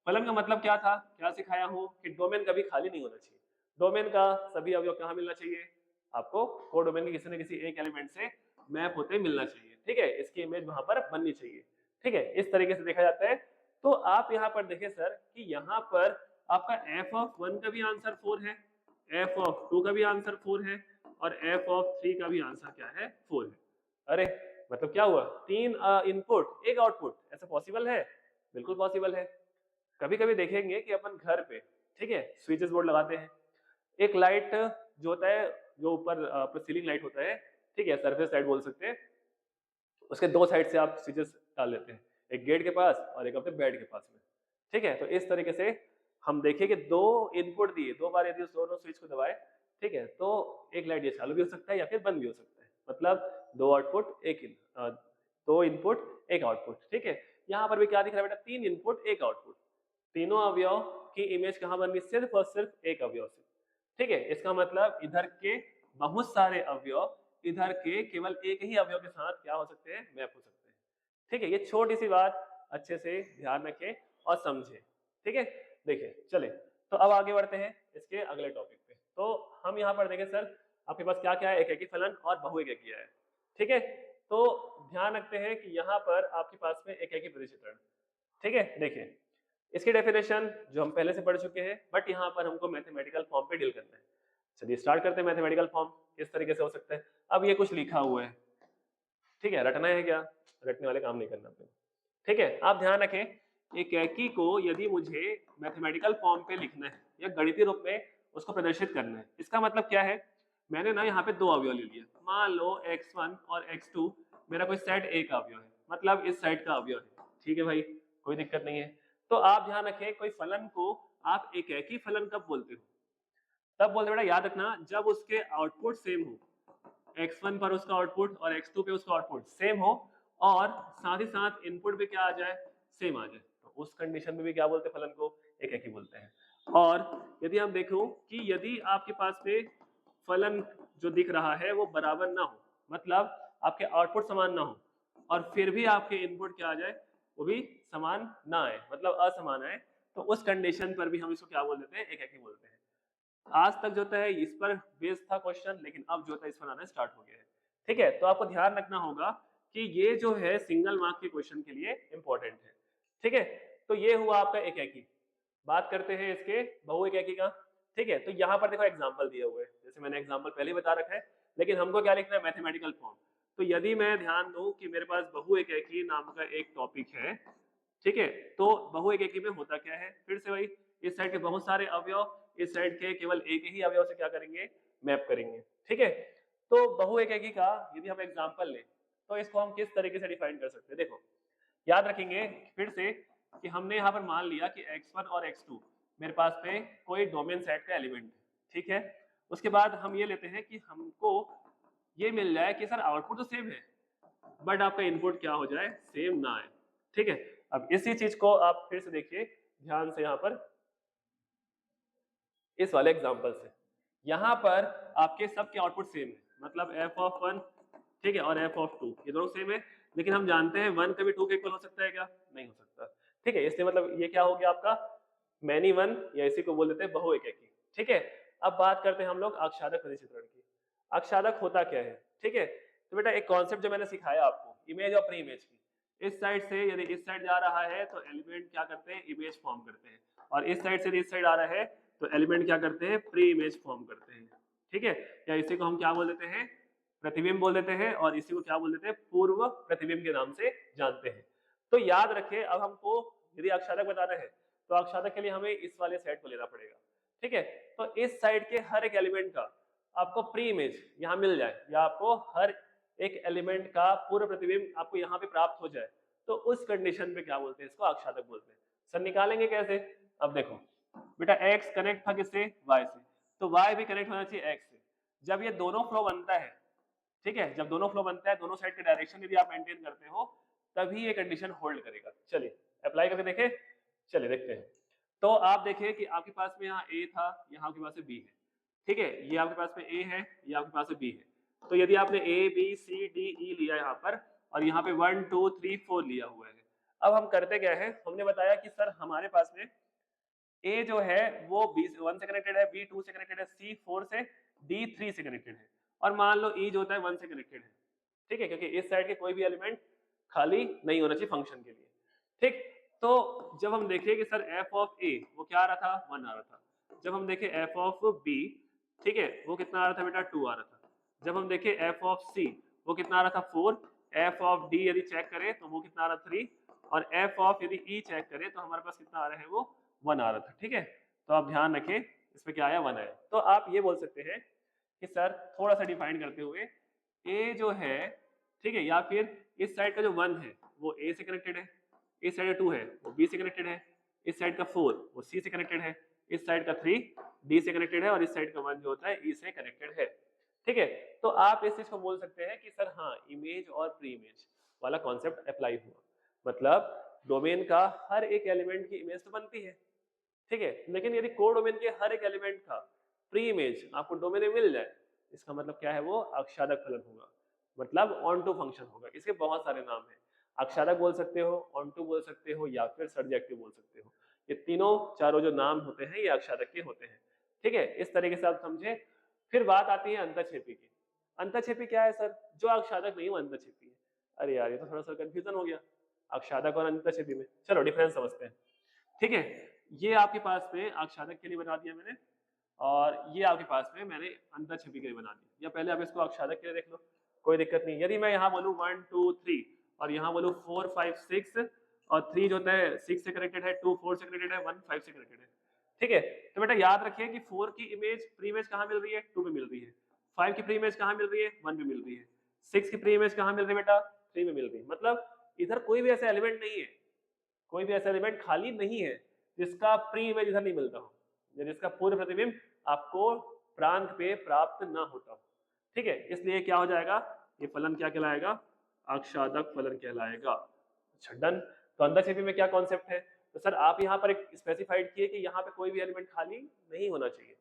फलन का मतलब क्या था, क्या सिखाया हूँ कि डोमेन कभी खाली नहीं होना चाहिए। डोमेन का सभी अवयव कहाँ मिलना चाहिए, आपको को डोमेन के किसी न किसी एक एलिमेंट से मैप होते मिलना चाहिए। ठीक है, इसकी इमेज वहां पर बननी चाहिए। ठीक है, इस तरीके से देखा जाता है। तो आप यहाँ पर देखें सर कि यहाँ पर आपका f(1) का भी आंसर 4 है, f(2) का भी आंसर 4 है और f(3) का भी आंसर क्या है, 4 है। अरे मतलब क्या हुआ, 3 इनपुट 1 आउटपुट, ऐसा पॉसिबल है? बिल्कुल पॉसिबल है। कभी कभी देखेंगे कि अपन घर पे, ठीक है, स्विचेस बोर्ड लगाते हैं, एक लाइट जो होता है, जो ऊपर सीलिंग लाइट होता है, ठीक है, सरफेस लाइट बोल सकते हैं, उसके दो साइड से आप स्विचेस डाल लेते हैं, एक गेट के पास और एक अपने बेड के पास में। ठीक है, तो इस तरीके से हम देखें कि 2 इनपुट दिए, 2 बार यदि उस दोनों स्विच को दबाए, ठीक है, तो एक लाइट ये चालू भी हो सकता है या फिर बंद भी हो सकता है, मतलब 2 आउटपुट 2 इनपुट 1 आउटपुट। ठीक है, यहाँ पर भी क्या दिख रहा है बेटा, 3 इनपुट 1 आउटपुट, तीनों अवयव की इमेज कहाँ बन रही, सिर्फ और सिर्फ एक अवयव से। ठीक है, इसका मतलब इधर के बहुत सारे अवयव इधर के केवल एक ही अवयव के साथ क्या हो सकते हैं, मैप हो सकते हैं। ठीक है, ये छोटी सी बात अच्छे से ध्यान रखें और समझें। ठीक है, देखिए चले, तो अब आगे बढ़ते हैं इसके अगले टॉपिक पे। तो हम यहाँ पर देखें सर आपके पास क्या क्या है, एक एकी फलन और बहु एक एकी है। ठीक है, तो ध्यान रखते हैं कि यहाँ पर आपके पास में एक एकी परिचित्रण। ठीक है, देखिए इसकी डेफिनेशन जो हम पहले से पढ़ चुके हैं, बट यहाँ पर हमको मैथमेटिकल फॉर्म पे डील करना है। चलिए स्टार्ट करते हैं। मैथमेटिकल फॉर्म किस तरीके से हो सकता है, अब ये कुछ लिखा हुआ है, ठीक है, रटना है क्या, रटने वाले काम नहीं करना अपने। ठीक है, आप ध्यान रखें एक एकी को यदि मुझे मैथमेटिकल फॉर्म पे लिखना है या गणितीय रूप में उसको प्रदर्शित करना है, इसका मतलब क्या है, मैंने ना यहाँ पे 2 अवयव ले लिया, मान लो x1 और x2 मेरा कोई सेट A का अवयव है, मतलब इस साइड का अवयव है। ठीक है भाई, कोई दिक्कत नहीं है। तो आप ध्यान रखें कोई फलन को आप एक एकी फलन कब बोलते हो, तब बोलते बेटा, याद रखना जब उसके आउटपुट सेम हो, x1 पर उसका आउटपुट और x2 पे उसका आउटपुट सेम हो और साथ ही साथ इनपुट भी क्या आ जाए, सेम आ जाए, तो उस कंडीशन में भी क्या बोलते हैं, फलन को एक एकी बोलते हैं। और यदि हम देखो कि यदि आपके पास में फलन जो दिख रहा है वो बराबर ना हो, मतलब आपके आउटपुट समान ना हो और फिर भी आपके इनपुट क्या आ जाए, वो भी समान ना आए, मतलब असमान आए, तो उस कंडीशन पर भी हम इसको क्या बोल देते हैं, एक एकी बोलते हैं। आज तक जो है इस पर बेस्ड था क्वेश्चन, लेकिन अब जो है इस पर आना स्टार्ट हो गया है। ठीक है, तो आपको ध्यान रखना होगा कि ये जो है सिंगल मार्क के क्वेश्चन के लिए इंपॉर्टेंट है। ठीक है, तो ये हुआ आपका एक एकी। बात करते हैं इसके बहु एक एकी का। ठीक है, तो यहाँ पर देखो एग्जाम्पल दिए हुए हैं, जैसे मैंने एग्जाम्पल पहले बता रखा है, लेकिन हमको क्या लिखना है, मैथमेटिकल फॉर्म। तो यदि मैं ध्यान दूं कि मेरे पास बहु एक एकी नाम का एक टॉपिक है, ठीक है, तो बहु एक एकी में होता क्या है, फिर से वही, इस साइड के बहुत सारे अवयव इस साइड के केवल एक ही अवयव से क्या करेंगे, मैप करेंगे। ठीक है, तो बहु एक एकी का यदि हम एग्जांपल लें तो इसको हम किस तरीके से डिफाइन कर सकते हैं, देखो याद रखेंगे फिर से कि हमने यहाँ पर मान लिया कि x1 और x2 मेरे पास में कोई डोमेन सेट का एलिमेंट है। ठीक है, उसके बाद हम ये लेते हैं कि हमको ये मिल जाए कि सर आउटपुट तो सेम है बट आपका इनपुट क्या हो जाए, सेम ना आए। ठीक है, अब इसी चीज को आप फिर से देखिए ध्यान से, यहाँ पर इस वाले एग्जांपल से, यहाँ पर आपके सबके आउटपुट सेम है, मतलब f(1) ठीक है और f(2) ये दोनों सेम है, लेकिन हम जानते हैं 1 कभी 2 के इक्वल हो सकता है क्या, नहीं हो सकता। ठीक है, इसलिए मतलब ये क्या हो गया आपका मैनी वन, या इसी को बोल देते हैं बहु एक एकी। ठीक है, अब बात करते हैं हम लोग आक्षादक परिचित्रण की। आक्षादक होता क्या है, ठीक है, तो बेटा एक कॉन्सेप्ट जो मैंने सिखाया आपको इमेज और प्री इमेज की, इस साइड से यदि इस साइड जा रहा है तो एलिमेंट क्या करते हैं, इमेज फॉर्म करते हैं, और इस साइड से इस साइड आ रहा है तो एलिमेंट क्या करते हैं, प्री इमेज फॉर्म करते हैं। ठीक है, या इसी को हम क्या बोल देते हैं, प्रतिबिंब बोल देते हैं, और इसी को क्या बोल देते हैं, पूर्व प्रतिबिंब के नाम से जानते हैं। तो याद रखें, अब हमको यदि आक्षादक बताना है तो आक्षादक के लिए हमें इस वाले सेट को लेना पड़ेगा। ठीक है, तो इस साइड के हर एक एलिमेंट का आपको प्री इमेज यहाँ मिल जाए या आपको हर एक एलिमेंट का पूर्व प्रतिबिंब आपको यहाँ पे प्राप्त हो जाए, तो उस कंडीशन पे क्या बोलते हैं, इसको आच्छादक बोलते हैं। सर निकालेंगे कैसे? अब देखो बेटा x कनेक्ट था किससे? y से, तो y भी कनेक्ट होना चाहिए x से। जब ये दोनों फ्लो बनता है, ठीक है, जब दोनों फ्लो बनता है, दोनों साइड के डायरेक्शन यदि आप मेंटेन करते हो तभी ये कंडीशन होल्ड करेगा। चलिए अप्लाई करके देखें, चलिए देखते हैं। तो आप देखिए कि आपके पास में यहाँ a था, यहाँ आपके पास में b है, ठीक है, ये आपके पास में a है, ये आपके पास में b है। तो यदि आपने a b c d e लिया यहाँ पर और यहाँ पे 1 2 3 4 लिया हुआ है, अब हम करते क्या है, हमने बताया कि सर हमारे पास में A जो है वो B1 से कनेक्टेड है, B 2 से कनेक्टेड है, C 4 से, D 3 से कनेक्टेड है, और मान लो E जो होता है 1 से कनेक्टेड है, ठीक है, क्योंकि इस साइड के कोई भी एलिमेंट खाली नहीं होना चाहिए फंक्शन के लिए, ठीक। तो जब हम देखें कि सर f ऑफ A वो क्या आ रहा था, 1 आ रहा था। जब हम देखें f ऑफ B, ठीक है, वो कितना आ रहा था बेटा, 2 आ रहा था। जब हम देखें f ऑफ C वो कितना आ रहा था, 4। f ऑफ D यदि चेक करें तो वो कितना आ रहा, 3। और f ऑफ यदि E चेक करें तो हमारे पास कितना आ रहा है, वो 1 आ रहा था, ठीक है। तो आप ध्यान रखें इसमें क्या आया, 1 आया। तो आप ये बोल सकते हैं कि सर थोड़ा सा डिफाइन करते हुए A जो है, ठीक है, या फिर इस साइड का जो 1 है वो A से कनेक्टेड है, इस साइड का 2 है वो B से कनेक्टेड है, इस साइड का 4 वो C से कनेक्टेड है, इस साइड का 3 D से कनेक्टेड है, और इस साइड का 1 जो होता है E से कनेक्टेड है, ठीक है। तो आप इस चीज को बोल सकते हैं कि सर हाँ, इमेज और प्री इमेज वाला कॉन्सेप्ट अप्लाई हुआ, मतलब डोमेन का हर एक एलिमेंट की इमेज तो बनती है, ठीक है, लेकिन यदि कोडोमेन के हर एक एलिमेंट का प्री इमेज आपको डोमेन में मिल जाए, इसका मतलब क्या है, वो आच्छादक फलन होगा, मतलब ऑन टू फंक्शन होगा। इसके बहुत सारे नाम हैं, आच्छादक बोल सकते हो, ऑन टू बोल सकते हो, या फिर सर्जेक्टिव बोल सकते हो। ये तीनों चारों जो नाम होते हैं ये आच्छादक के होते हैं, ठीक है, इस तरीके से आप समझे। फिर बात आती है अंतःक्षेपी की। अंतःक्षेपी क्या है सर? जो आच्छादक नहीं वो अंतःक्षेपी है। अरे यार ये तो थोड़ा सा कंफ्यूजन हो गया आच्छादक और अंतःक्षेपी में। चलो डिफरेंस समझते हैं, ठीक है। ये आपके पास में आच्छादक के लिए बना दिया मैंने, और ये आपके पास में मैंने अंतःक्षेपी के लिए बना दिया। या पहले आप इसको आच्छादक के लिए देख लो, कोई दिक्कत नहीं। यदि मैं यहाँ बोलूँ 1 2 3 और यहाँ बोलूँ 4 5 6, और 3 जो होता है 6 से कनेक्टेड है, 2 4 से कनेक्टेड है, 1 5 से कनेक्टेड है, ठीक है। तो बेटा याद रखिए कि 4 की इमेज प्री इमेज कहाँ मिल रही है, 2 में मिल रही है। 5 की प्री इमेज कहाँ मिल रही है, 1 में मिल रही है। 6 की प्री इमेज कहाँ मिल रही है बेटा, 3 में मिल रही है। मतलब इधर कोई भी ऐसा एलिमेंट नहीं है, कोई भी ऐसा एलिमेंट खाली नहीं है जिसका प्री इमेज इधर नहीं मिलता हो, या जिसका पूर्व प्रतिबिंब आपको प्रांत पे प्राप्त ना होता हो, ठीक है। इसलिए क्या हो जाएगा, ये फलन क्या कहलाएगा, आच्छादक फलन कहलाएगा। अच्छा डन। तो अंतःक्षेपी में क्या कॉन्सेप्ट है, तो सर आप यहाँ पर एक स्पेसिफाइड किए कि यहाँ पे कोई भी एलिमेंट खाली नहीं होना चाहिए।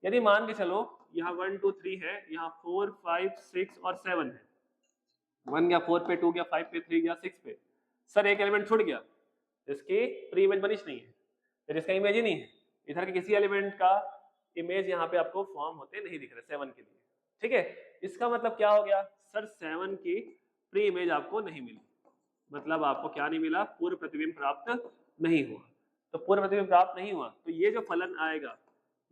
यदि मान के चलो यहाँ 1 2 3 है, यहाँ 4 5 6 और 7 है, 1 गया 4 पे, 2 गया 5 पे, 3 गया 6 पे, सर एक एलिमेंट छूट गया जिसकी प्री इमेज बनी नहीं है, फिर इसका इमेज ही नहीं है, इधर के किसी एलिमेंट का इमेज यहाँ पे आपको फॉर्म होते नहीं दिख रहे 7 के लिए, ठीक है। इसका मतलब क्या हो गया, सर 7 की प्री इमेज आपको नहीं मिली, मतलब आपको क्या नहीं मिला, पूर्व प्रतिबिंब प्राप्त नहीं हुआ। तो पूर्व प्रतिबिंब प्राप्त नहीं हुआ तो ये जो फलन आएगा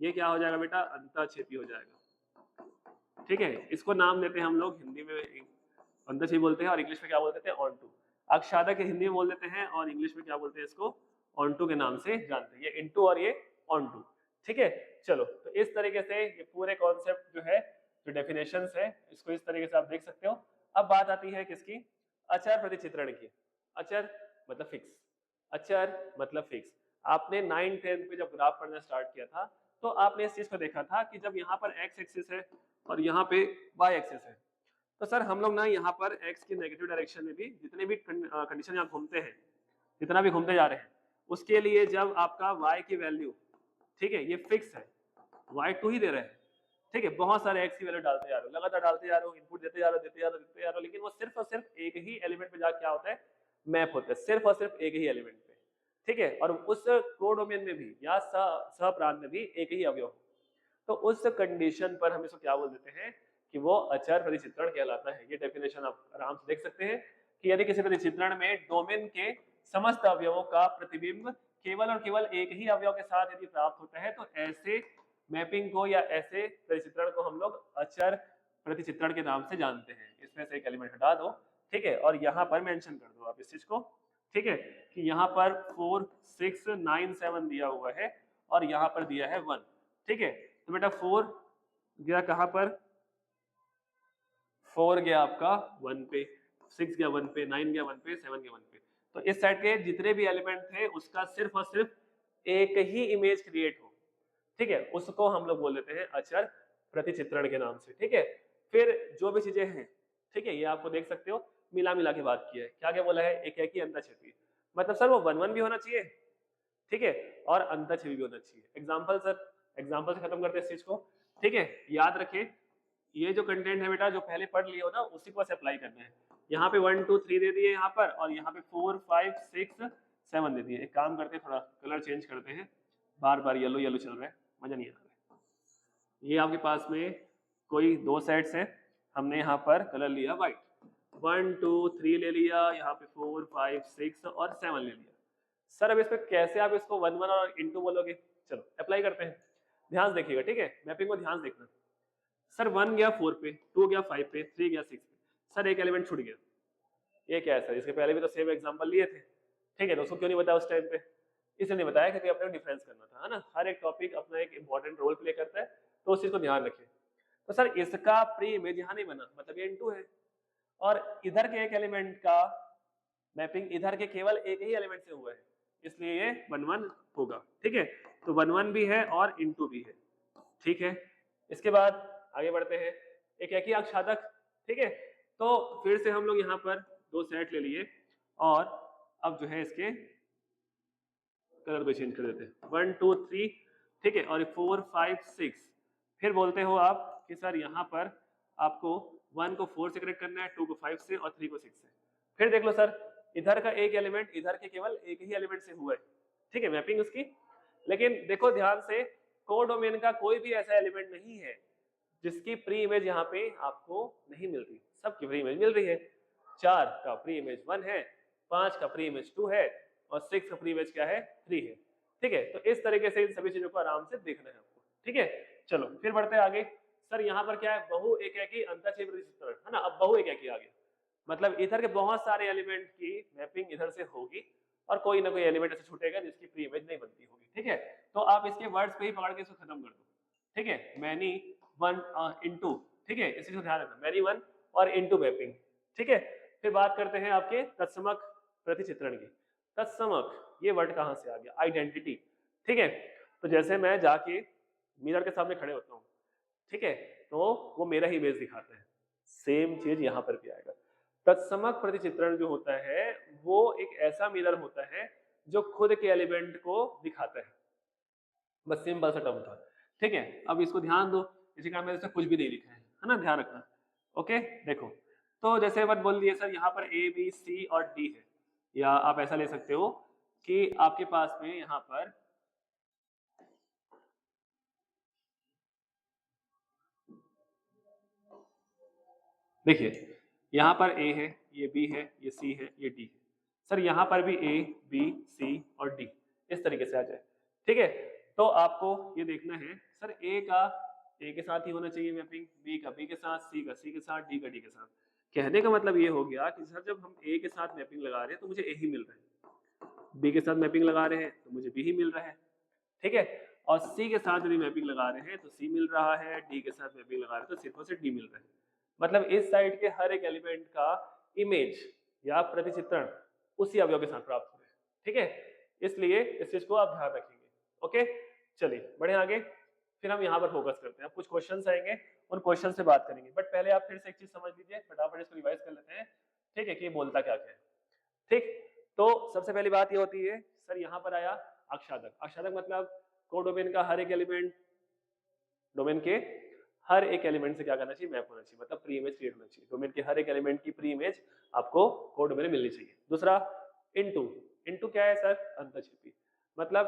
ये क्या हो जाएगा बेटा, अंतःक्षेपी हो जाएगा, ठीक है। इसको नाम देते हैं हम लोग हिंदी में अंतःक्षेपी बोलते हैं, और इंग्लिश में क्या बोलते हैं, ऑन टू। आच्छादक हिंदी में बोल देते हैं और इंग्लिश में क्या बोलते हैं, इसको ऑन टू के नाम से जानते हैं। ये इनटू और ये ऑन टू, ठीक है। चलो तो इस तरीके से ये पूरे कॉन्सेप्ट जो है, जो डेफिनेशंस है, इसको इस तरीके से आप देख सकते हो। अब बात आती है किसकी, अचर प्रतिचित्रण की। अचर मतलब फिक्स, अचर मतलब फिक्स। आपने 9th 10th में जब ग्राफ पढ़ना स्टार्ट किया था तो आपने इस चीज को देखा था कि जब यहाँ पर x एक्सिस है और यहाँ पे y एक्सिस है, तो सर हम लोग ना यहाँ पर x की नेगेटिव डायरेक्शन में भी जितने भी कंडीशन यहाँ घूमते हैं, जितना भी घूमते जा रहे हैं, उसके लिए जब आपका y की वैल्यू, ठीक है, ये फिक्स है, y 2 ही दे रहे हैं, ठीक है, बहुत सारे x की वैल्यू डालते जा रहे हो, लगातार डालते जा रहे हो, इनपुट देते जा रहे हो, देते जा रहे हो, देते जा रहे हो, लेकिन वो सिर्फ और सिर्फ एक ही एलिमेंट पे जाके क्या होता है, मैप होता है, सिर्फ और सिर्फ एक ही एलिमेंट पे, ठीक है। और उस कोडोमेन में भी या सह प्रांत में भी एक ही अवयव, तो उस कंडीशन पर हम इसको क्या बोल देते हैं कि वो अचर प्रतिचित्रण कहलाता है। ये डेफिनेशन आप आराम से देख सकते हैं कि यदि किसी प्रतिचित्रण में डोमेन के समस्त अवयवों का प्रतिबिंब केवल और केवल एक ही अवयव के साथ यदि प्राप्त होता है तो ऐसे मैपिंग को या ऐसे प्रतिचित्रण को हम लोग अचर प्रतिचित्रण के नाम से जानते हैं। इसमें से एक एलिमेंट हटा दो, ठीक है, और यहाँ पर मेंशन कर दो आप इस चीज को, ठीक है, कि यहाँ पर 4 6 9 7 दिया हुआ है और यहाँ पर दिया है 1, ठीक है। तो बेटा 4 गया कहाँ पर, 4 गया आपका 1 पे, 6 गया 1 पे, 9 गया 1 पे, 7 गया 1 पे। तो इस साइड के जितने भी एलिमेंट थे उसका सिर्फ और सिर्फ एक ही इमेज क्रिएट हो, ठीक है, उसको हम लोग बोल देते हैं अचर प्रतिचित्रण के नाम से, ठीक है। फिर जो भी चीजें हैं, ठीक है, ये आपको देख सकते हो, मिला मिला के बात किया है, क्या क्या बोला है, एक है कि अंतःक्षेपी, मतलब सर वो 1 1 भी होना चाहिए, ठीक है, और अंतःक्षेपी भी होना चाहिए। एग्जाम्पल सर, एग्जाम्पल से खत्म करते हैं इस चीज को, ठीक है। याद रखें, ये जो कंटेंट है बेटा जो पहले पढ़ लिए हो ना, उसी को अप्लाई करना है। यहाँ पे 1 2 3 दे दिए यहाँ पर, और यहाँ पे 4 5 6 7 दे दिए। एक काम करते हैं, थोड़ा कलर चेंज करते हैं, बार बार येलो येलो चल रहा है, मजा नहीं आ रहा है। ये आपके पास में कोई 2 सेट्स है, हमने यहाँ पर कलर लिया व्हाइट, 1 2 3 ले लिया, यहाँ पे 4 5 6 और 7 ले लिया। सर अब इस पे कैसे आप इसको 1 1 और इनटू बोलोगे, चलो अप्लाई करते हैं, ध्यान से देखिएगा, ठीक है, मैपिंग को ध्यान से देखना। सर 1 गया 4 पे, 2 गया 5 पे, 3 गया 6 पे, सर एक एलिमेंट छूट गया, ये क्या है सर, इसके पहले भी तो सेम एग्जांपल लिए थे, ठीक है, तो उसको क्यों नहीं बताया उस टाइम पे, इसलिए नहीं बताया क्योंकि अपने डिफरेंस करना था, है ना, हर एक टॉपिक अपना एक इंपॉर्टेंट रोल प्ले करता है, तो उस चीज को ध्यान रखें। तो सर इसका प्री इमेज यहाँ नहीं बना, मतलब ये इनटू है, और इधर के एक एलिमेंट का मैपिंग इधर के केवल एक ही एलिमेंट से हुआ है, इसलिए ये 1 1 होगा, ठीक है। तो 1 1 भी है और इनटू भी है, ठीक है। इसके बाद आगे बढ़ते हैं, एक है कि आच्छादक, ठीक है। तो फिर से हम लोग यहाँ पर 2 सेट ले लिए, और अब जो है इसके कलर को चेंज कर देते हैं, 1 2 3, ठीक है, और 4 5 6। फिर बोलते हो आप कि सर यहाँ पर आपको 1 को 4 से कनेक्ट करना है, 2 को 5 से, और 3 को 6 से। फिर देख लो सर, इधर का एक एलिमेंट इधर के केवल एक ही एलिमेंट से हुआ है, ठीक है, मैपिंग उसकी। लेकिन देखो ध्यान से, कोडोमेन का कोई भी ऐसा एलिमेंट नहीं है जिसकी प्री इमेज यहाँ पे आपको नहीं मिल रही, सबकी प्री इमेज मिल रही है। 4 का प्री इमेज 1 है, 5 का प्री इमेज 2 है, और 6 का प्री इमेज क्या है, 3 है, ठीक है। तो इस तरीके से इन सभी चीजों को आराम से देखना है आपको, ठीक है। चलो फिर बढ़ते हैं आगे। सर यहाँ पर क्या है, बहु एकाकी अंतःक्षेपी प्रतिचित्रण, है ना, अब बहु एकाकी आ गया, मतलब इधर के बहुत सारे एलिमेंट की मैपिंग इधर से होगी, और कोई ना कोई एलिमेंट ऐसे छूटेगा जिसकी प्री इमेज नहीं बनती होगी, ठीक है। तो आप इसके वर्ड्स पे ही पकड़ के इसको खत्म कर दो, ठीक है, मैनी 1 इनटू, ठीक है, इसी को ध्यान रखना, मैनी 1 और इनटू मैपिंग, ठीक है। फिर बात करते हैं आपके तत्समक प्रतिचित्रण की। तत्समक ये वर्ड कहाँ से आ गया, आइडेंटिटी, ठीक है। तो जैसे मैं जाके मिरर के सामने खड़े होता हूँ, ठीक है, तो वो मेरा ही इमेज दिखाता है, सेम चीज यहाँ पर भी आएगा। तत्समक प्रतिचित्रण जो होता है वो एक ऐसा मिरर होता है जो खुद के एलिमेंट को दिखाता है, बस सिंपल सा टर्म था, ठीक है। अब इसको ध्यान दो, इसी कारण मैंने कुछ भी नहीं लिखा है ना, ध्यान रखना, ओके। देखो, तो जैसे बात बोल दिए सर, यहाँ पर ए बी सी और डी है, या आप ऐसा ले सकते हो कि आपके पास में यहाँ पर देखिए, यहाँ पर ए है, ये बी है, ये सी है, ये डी है, सर यहाँ पर भी ए बी सी और डी इस तरीके से आ जाए, ठीक है। तो आपको ये देखना है सर, ए का ए के साथ ही होना चाहिए मैपिंग, बी का बी के साथ, सी का सी के साथ, डी का डी के साथ। कहने का मतलब ये हो गया कि सर जब हम ए के साथ मैपिंग लगा रहे हैं तो मुझे ए ही मिल रहा है, बी के साथ मैपिंग लगा रहे हैं तो मुझे बी ही मिल रहा है, ठीक है, और सी के साथ यदि मैपिंग लगा रहे हैं तो सी मिल रहा है, डी के साथ मैपिंग लगा रहे हैं तो सिर्फ और सिर्फ डी मिल रहा है। मतलब इस साइड के हर एक एलिमेंट का इमेज या प्रतिचित्रण उसी अवयव के साथ प्राप्त हो रहा है, ठीक है। इसलिए इस चीज को आप ध्यान रखेंगे, ओके। चलिए बढ़े आगे, फिर हम यहाँ पर फोकस करते हैं, अब कुछ क्वेश्चंस आएंगे, उन क्वेश्चन से बात करेंगे, बट पहले आप फिर से एक चीज समझ लीजिए, फटाफट इसको रिवाइज कर लेते हैं, ठीक है, कि ये बोलता क्या क्या है, ठीक। तो सबसे पहली बात ये होती है सर, यहाँ पर आया आच्छादक। आच्छादक मतलब कोडोमेन का हर एक एलिमेंट डोमेन के हर एक एलिमेंट से क्या करना चाहिए, मैप होना चाहिए, मतलब प्री इमेज क्रिएट होना चाहिए, डोमेन के हर एक एलिमेंट की प्री इमेज आपको कोड डोमेन में मिलनी चाहिए। दूसरा इनटू, इनटू क्या है सर, अंतःक्षेपी, मतलब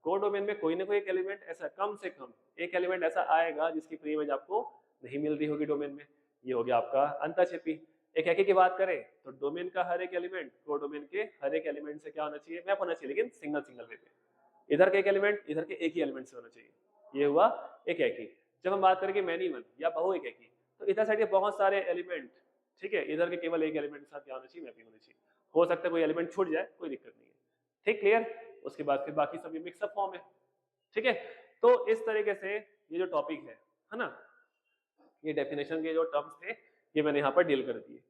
कोड डोमेन में कोई ना कोई एक एलिमेंट ऐसा, कम से कम एक एलिमेंट ऐसा आएगा जिसकी प्री इमेज आपको नहीं मिल रही होगी डोमेन में, ये हो गया आपका अंतःक्षेपी। एक है की बात करें तो डोमेन का हर एक एलिमेंट कोड डोमेन के हर एक एलिमेंट से क्या होना चाहिए, मैप होना चाहिए, लेकिन सिंगल सिंगल वे पे, इधर के एक एलिमेंट इधर के एक ही एलिमेंट से होना चाहिए, ये हुआ एक है की। जब हम बात करेंगे मैनी वन या बहु एक की, तो इधर साइड के बहुत सारे एलिमेंट, ठीक है, इधर के केवल एक एलिमेंट के साथ क्या होना चाहिए, मैपिंग होनी चाहिए। हो सकता है कोई एलिमेंट छूट जाए, कोई दिक्कत नहीं है, ठीक, क्लियर। उसके बाद फिर बाकी सब मिक्सअप फॉर्म है, ठीक है। तो इस तरीके से ये जो टॉपिक है ना, ये डेफिनेशन के जो टर्म्स थे ये मैंने यहाँ पर डील कर दिए।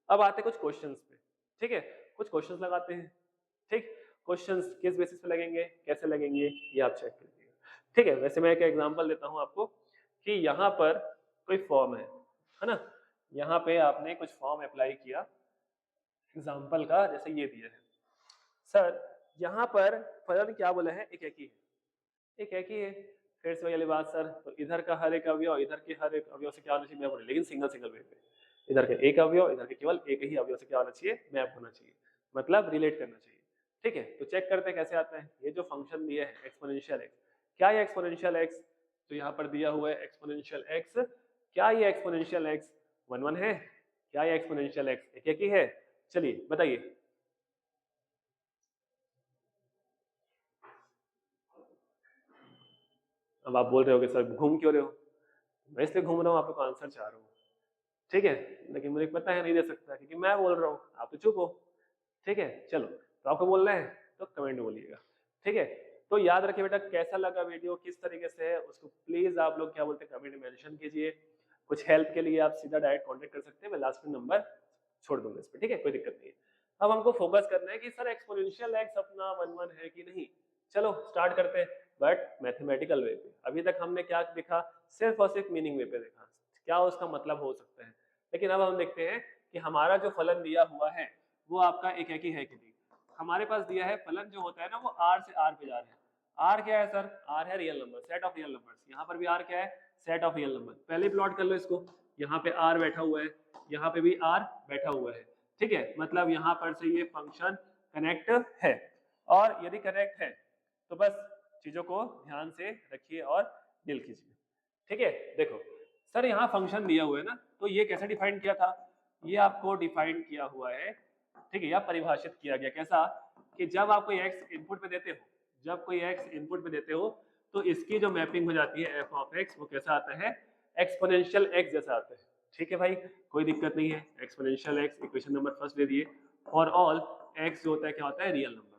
अब आते कुछ क्वेश्चंस पे, ठीक है, कुछ क्वेश्चंस लगाते हैं। ठीक, क्वेश्चंस किस बेसिस पे लगेंगे, कैसे लगेंगे, ये आप चेक कीजिएगा। ठीक है, वैसे मैं एक एग्जांपल देता हूँ आपको कि यहाँ पर कोई फॉर्म है ना, यहाँ पे आपने कुछ फॉर्म अप्लाई किया एग्जाम्पल का, जैसे ये दिया है सर, यहाँ पर फलन क्या बोला है, एक ही है, एक ही है। फिर से वही वाली बात सर, तो इधर का हर एक अवयव इधर के हर एक अवयव से क्या होना चाहिए, मैप होना, लेकिन सिंगल सिंगल वे पे, इधर के एक अवयव इधर के केवल एक ही अवयव से क्या होना चाहिए, मैप होना चाहिए, मतलब रिलेट करना चाहिए। ठीक है, तो चेक करते हैं कैसे आता है। ये जो फंक्शन दिया है एक्सपोनेंशियल एक्स, क्या ये एक्सपोनेंशियल एक्स जो यहाँ पर दिया हुआ है एक्सपोनेंशियल एक्स, क्या ये एक्सपोनेंशियल एक्स 1 1 है, क्या ये एक्सपोनेंशियल एक्स एक ही है, चलिए बताइए। अब आप बोल रहे हो कि सर घूम क्यों रहे हो, मैं इसलिए घूम रहा हूँ आपको आंसर चाह रहा हूँ, ठीक है, लेकिन मुझे पता है नहीं दे सकता क्योंकि मैं बोल रहा हूँ, आप तो चुप हो। ठीक है, चलो, तो आपको बोलना है तो कमेंट में बोलिएगा। ठीक है, तो याद रखिए बेटा, कैसा लगा वीडियो, किस तरीके से है, उसको प्लीज आप लोग क्या बोलते हैं कमेंट में मेंशन कीजिए। कुछ हेल्प के लिए आप सीधा डायरेक्ट कांटेक्ट कर सकते हैं, मैं लास्ट में नंबर छोड़ दूंगा इस पर, ठीक है, कोई दिक्कत नहीं है। अब हमको फोकस करना है कि सर एक्सपोनेंशियल एक्स अपना 1 1 है कि नहीं। चलो स्टार्ट करते हैं, बट मैथमेटिकल वे पे। अभी तक हमने क्या देखा, सिर्फ और सिर्फ मीनिंग वे पे देखा, क्या उसका मतलब हो सकता है। लेकिन अब हम देखते हैं कि हमारा जो फलन दिया हुआ है वो आपका एक ही है कि नहीं। हमारे पास दिया है फलन जो होता है ना, वो आर से आर पे जा रहा है। आर क्या है सर, आर है real number, set of real numbers. यहाँ पर भी आर क्या है, सेट ऑफ रियल नंबर। पहले प्लॉट कर लो इसको, यहाँ पे आर बैठा हुआ है, यहाँ पे भी आर बैठा हुआ है। ठीक है, मतलब यहाँ पर से ये फंक्शन कनेक्ट है, और यदि कनेक्ट है तो बस चीजों को ध्यान से रखिए और डील कीजिए। ठीक है, देखो सर यहाँ फंक्शन दिया हुआ है ना, तो ये कैसे डिफाइन किया था, ये आपको डिफाइन किया हुआ है, ठीक है, या परिभाषित किया गया कैसा, कि जब आप कोई एक्स इनपुट पे देते हो, जब कोई एक्स इनपुट पे देते हो तो इसकी जो मैपिंग हो जाती है एफ ऑफ एक्स, वो कैसा आता है, एक्सपोनेंशियल एक्स जैसा आता है। ठीक है भाई, कोई दिक्कत नहीं है, exponential x equation number first दे दिए। फॉर ऑल एक्स जो होता है क्या होता है, real number.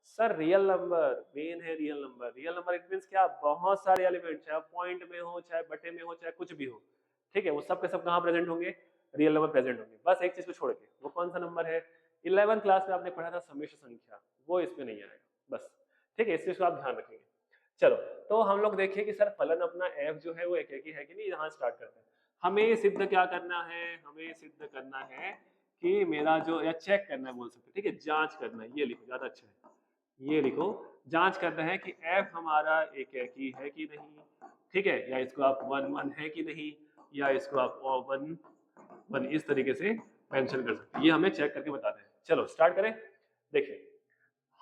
Sir real number मेन है, real number, real number it means क्या, बहुत सारे एलिमेंट, चाहे पॉइंट में हो, चाहे बटे में हो, चाहे कुछ भी हो, ठीक है, वो सब के सब कहाँ प्रेजेंट होंगे, रियल नंबर प्रेजेंट होंगे। बस एक चीज को छोड़ के, वो कौन सा नंबर है, 11 क्लास में आपने पढ़ा था समिश्र संख्या, वो इसमें नहीं आएगा बस। ठीक है, इस चीज को आप ध्यान रखेंगे। चलो, तो हम लोग देखें कि सर फलन अपना एफ जो है वो एक ही है कि नहीं। यहाँ स्टार्ट करते हैं, हमें सिद्ध क्या करना है, हमें सिद्ध करना है कि मेरा जो, या चेक करना है बोल सकते, ठीक है, जांच करना है, ये लिखो ज्यादा अच्छा है, ये लिखो, जांच करना है कि f हमारा एक ही है कि नहीं। ठीक है, या इसको आप 1 1 है कि नहीं, या इसको आप 1 1 इस तरीके से मेंशन कर सकते हैं, ये हमें चेक करके बताना है। चलो स्टार्ट करें। देखिए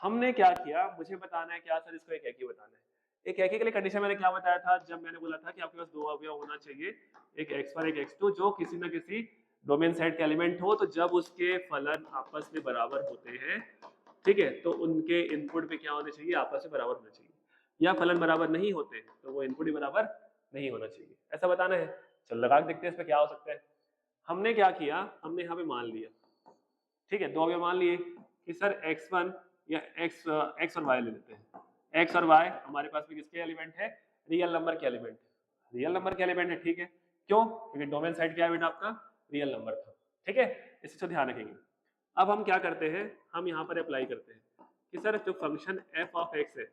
हमने क्या किया, मुझे बताना है क्या सर, इसको एक ही बताना है। एक के लिए कंडीशन मैंने क्या बताया था, जब मैंने बोला था कि आपके पास दो अवयव होना चाहिए, एक x1 एक x2, जो किसी ना किसी डोमेन सेट के एलिमेंट हो, तो जब उसके फलन आपस में बराबर होते हैं, ठीक है, तो उनके इनपुट भी क्या होने चाहिए, आपस में बराबर होना चाहिए। या फलन बराबर नहीं होते तो वो इनपुट भी बराबर नहीं होना चाहिए, ऐसा बताना है। चलो लगा के देखते हैं इसमें क्या हो सकता है। हमने क्या किया, हमने यहाँ पे मान लिया, ठीक है, दो अवयव मान लिए कि सर x1 या x और y ले लेते हैं। x और y हमारे पास में किसके एलिमेंट है, रियल नंबर के एलिमेंट, रियल नंबर के एलिमेंट है। ठीक है, क्यों, क्योंकि डोमेन साइड क्या है बेटा आपका, रियल नंबर था। ठीक है, इस चीज को ध्यान रखेंगे। अब हम क्या करते हैं, हम यहाँ पर अप्लाई करते हैं कि सर जो फंक्शन f ऑफ x है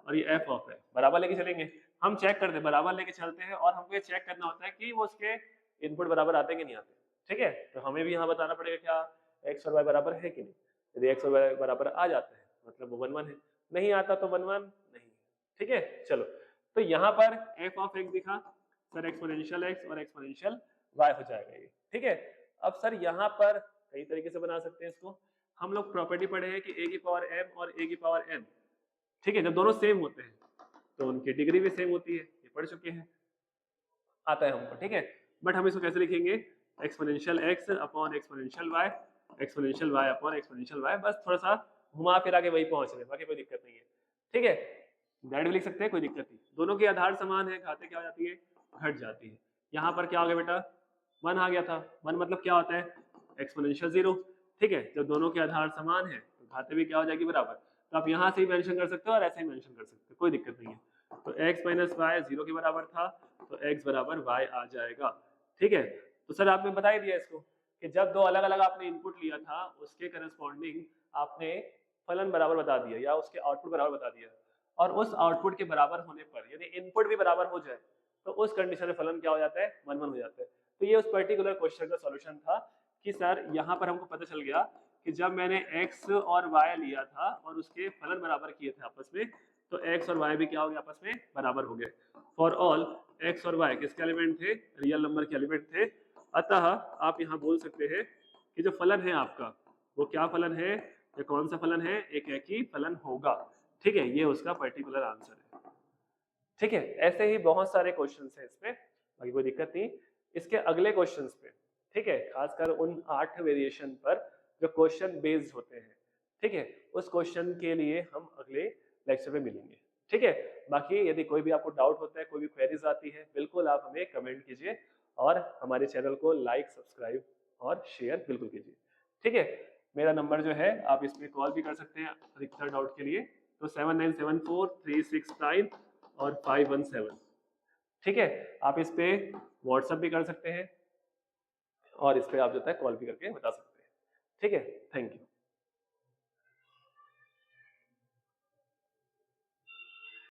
और ये f ऑफ है, बराबर लेके चलेंगे। हम चेक करते हैं, बराबर लेके चलते हैं, और हमको ये चेक करना होता है कि वो उसके इनपुट बराबर आते हैं कि नहीं आते। ठीक है, तो हमें भी यहाँ बताना पड़ेगा क्या, x और y बराबर है कि नहीं। यदि x और y बराबर आ जाता है मतलब वो 1 1 है, नहीं आता तो 1 1 नहीं। ठीक है, चलो, तो यहाँ पर f ऑफ x दिखा, सर एक्सपोनेंशियल x और एक्सपोनेंशियल y हो जाएगा ये। ठीक है, अब सर यहाँ पर कई तरीके से बना सकते हैं इसको। हम लोग प्रॉपर्टी पढ़े हैं कि a की पावर m और a की पावर n, ठीक है, जब दोनों सेम होते हैं तो उनकी डिग्री भी सेम होती है, ये पढ़ चुके हैं, आता है हमको। ठीक है, बट हम इसको कैसे लिखेंगे, exponential x upon exponential y, exponential y upon exponential y, बस थोड़ा सा घुमा फिरा के वही पहुंच रहे हैं, बाकी कोई दिक्कत नहीं है। ठीक है, डायरेक्ट भी लिख सकते हैं, कोई दिक्कत नहीं, दोनों के आधार समान है, घाते क्या हो जाती है, घट जाती है। यहाँ पर क्या हो गया बेटा, 1 आ गया था, 1 मतलब क्या होता है, एक्सपोनेंशियल 0। ठीक है, जब दोनों के आधार समान है तो घाते भी क्या हो जाएगी, बराबर। तो आप यहाँ से ही मेंशन कर सकते हो और ऐसे ही मेंशन कर सकते हो, कोई दिक्कत नहीं है। तो x माइनस वाई 0 के बराबर था, तो x बराबर y आ जाएगा। ठीक है, तो सर आपने बता ही दिया इसको कि जब दो अलग अलग आपने इनपुट लिया था उसके करस्पॉन्डिंग आपने फलन बराबर बता दिया या उसके आउटपुट बराबर बता दिया, और उस आउटपुट के बराबर होने पर यदि इनपुट भी बराबर हो जाए तो उस कंडीशन में फलन क्या हो जाता है, 1 1 हो जाता है। तो ये उस पर्टिकुलर क्वेश्चन का सॉल्यूशन था कि सर यहाँ पर हमको पता चल गया कि जब मैंने x और y लिया था और उसके फलन बराबर किए थे आपस में, तो x और y भी क्या हो गए, आपस में बराबर हो गए। फॉर ऑल x और y किसके एलिमेंट थे, रियल नंबर के एलिमेंट थे। अतः आप यहाँ बोल सकते हैं कि जो फलन है आपका वो क्या फलन है, या कौन सा फलन है, एक ही फलन होगा। ठीक है, ये उसका पर्टिकुलर आंसर है। ठीक है, ऐसे ही बहुत सारे क्वेश्चंस हैं इसमें, बाकी कोई दिक्कत नहीं। इसके अगले क्वेश्चंस पे, ठीक है, खासकर उन 8 वेरिएशन पर जो क्वेश्चन बेस्ड होते हैं, ठीक है, उस क्वेश्चन के लिए हम अगले लेक्चर में मिलेंगे। ठीक है, बाकी यदि कोई भी आपको डाउट होता है, कोई भी क्वेरीज आती है, बिल्कुल आप हमें कमेंट कीजिए और हमारे चैनल को लाइक, सब्सक्राइब और शेयर बिल्कुल कीजिए। ठीक है, मेरा नंबर जो है आप इसमें कॉल भी कर सकते हैं अधिकतर डाउट के लिए, तो 797436 और 517। ठीक है, आप इस पे व्हाट्सएप भी कर सकते हैं और इस पे आप जो है कॉल भी करके बता सकते हैं। ठीक है, थैंक यू।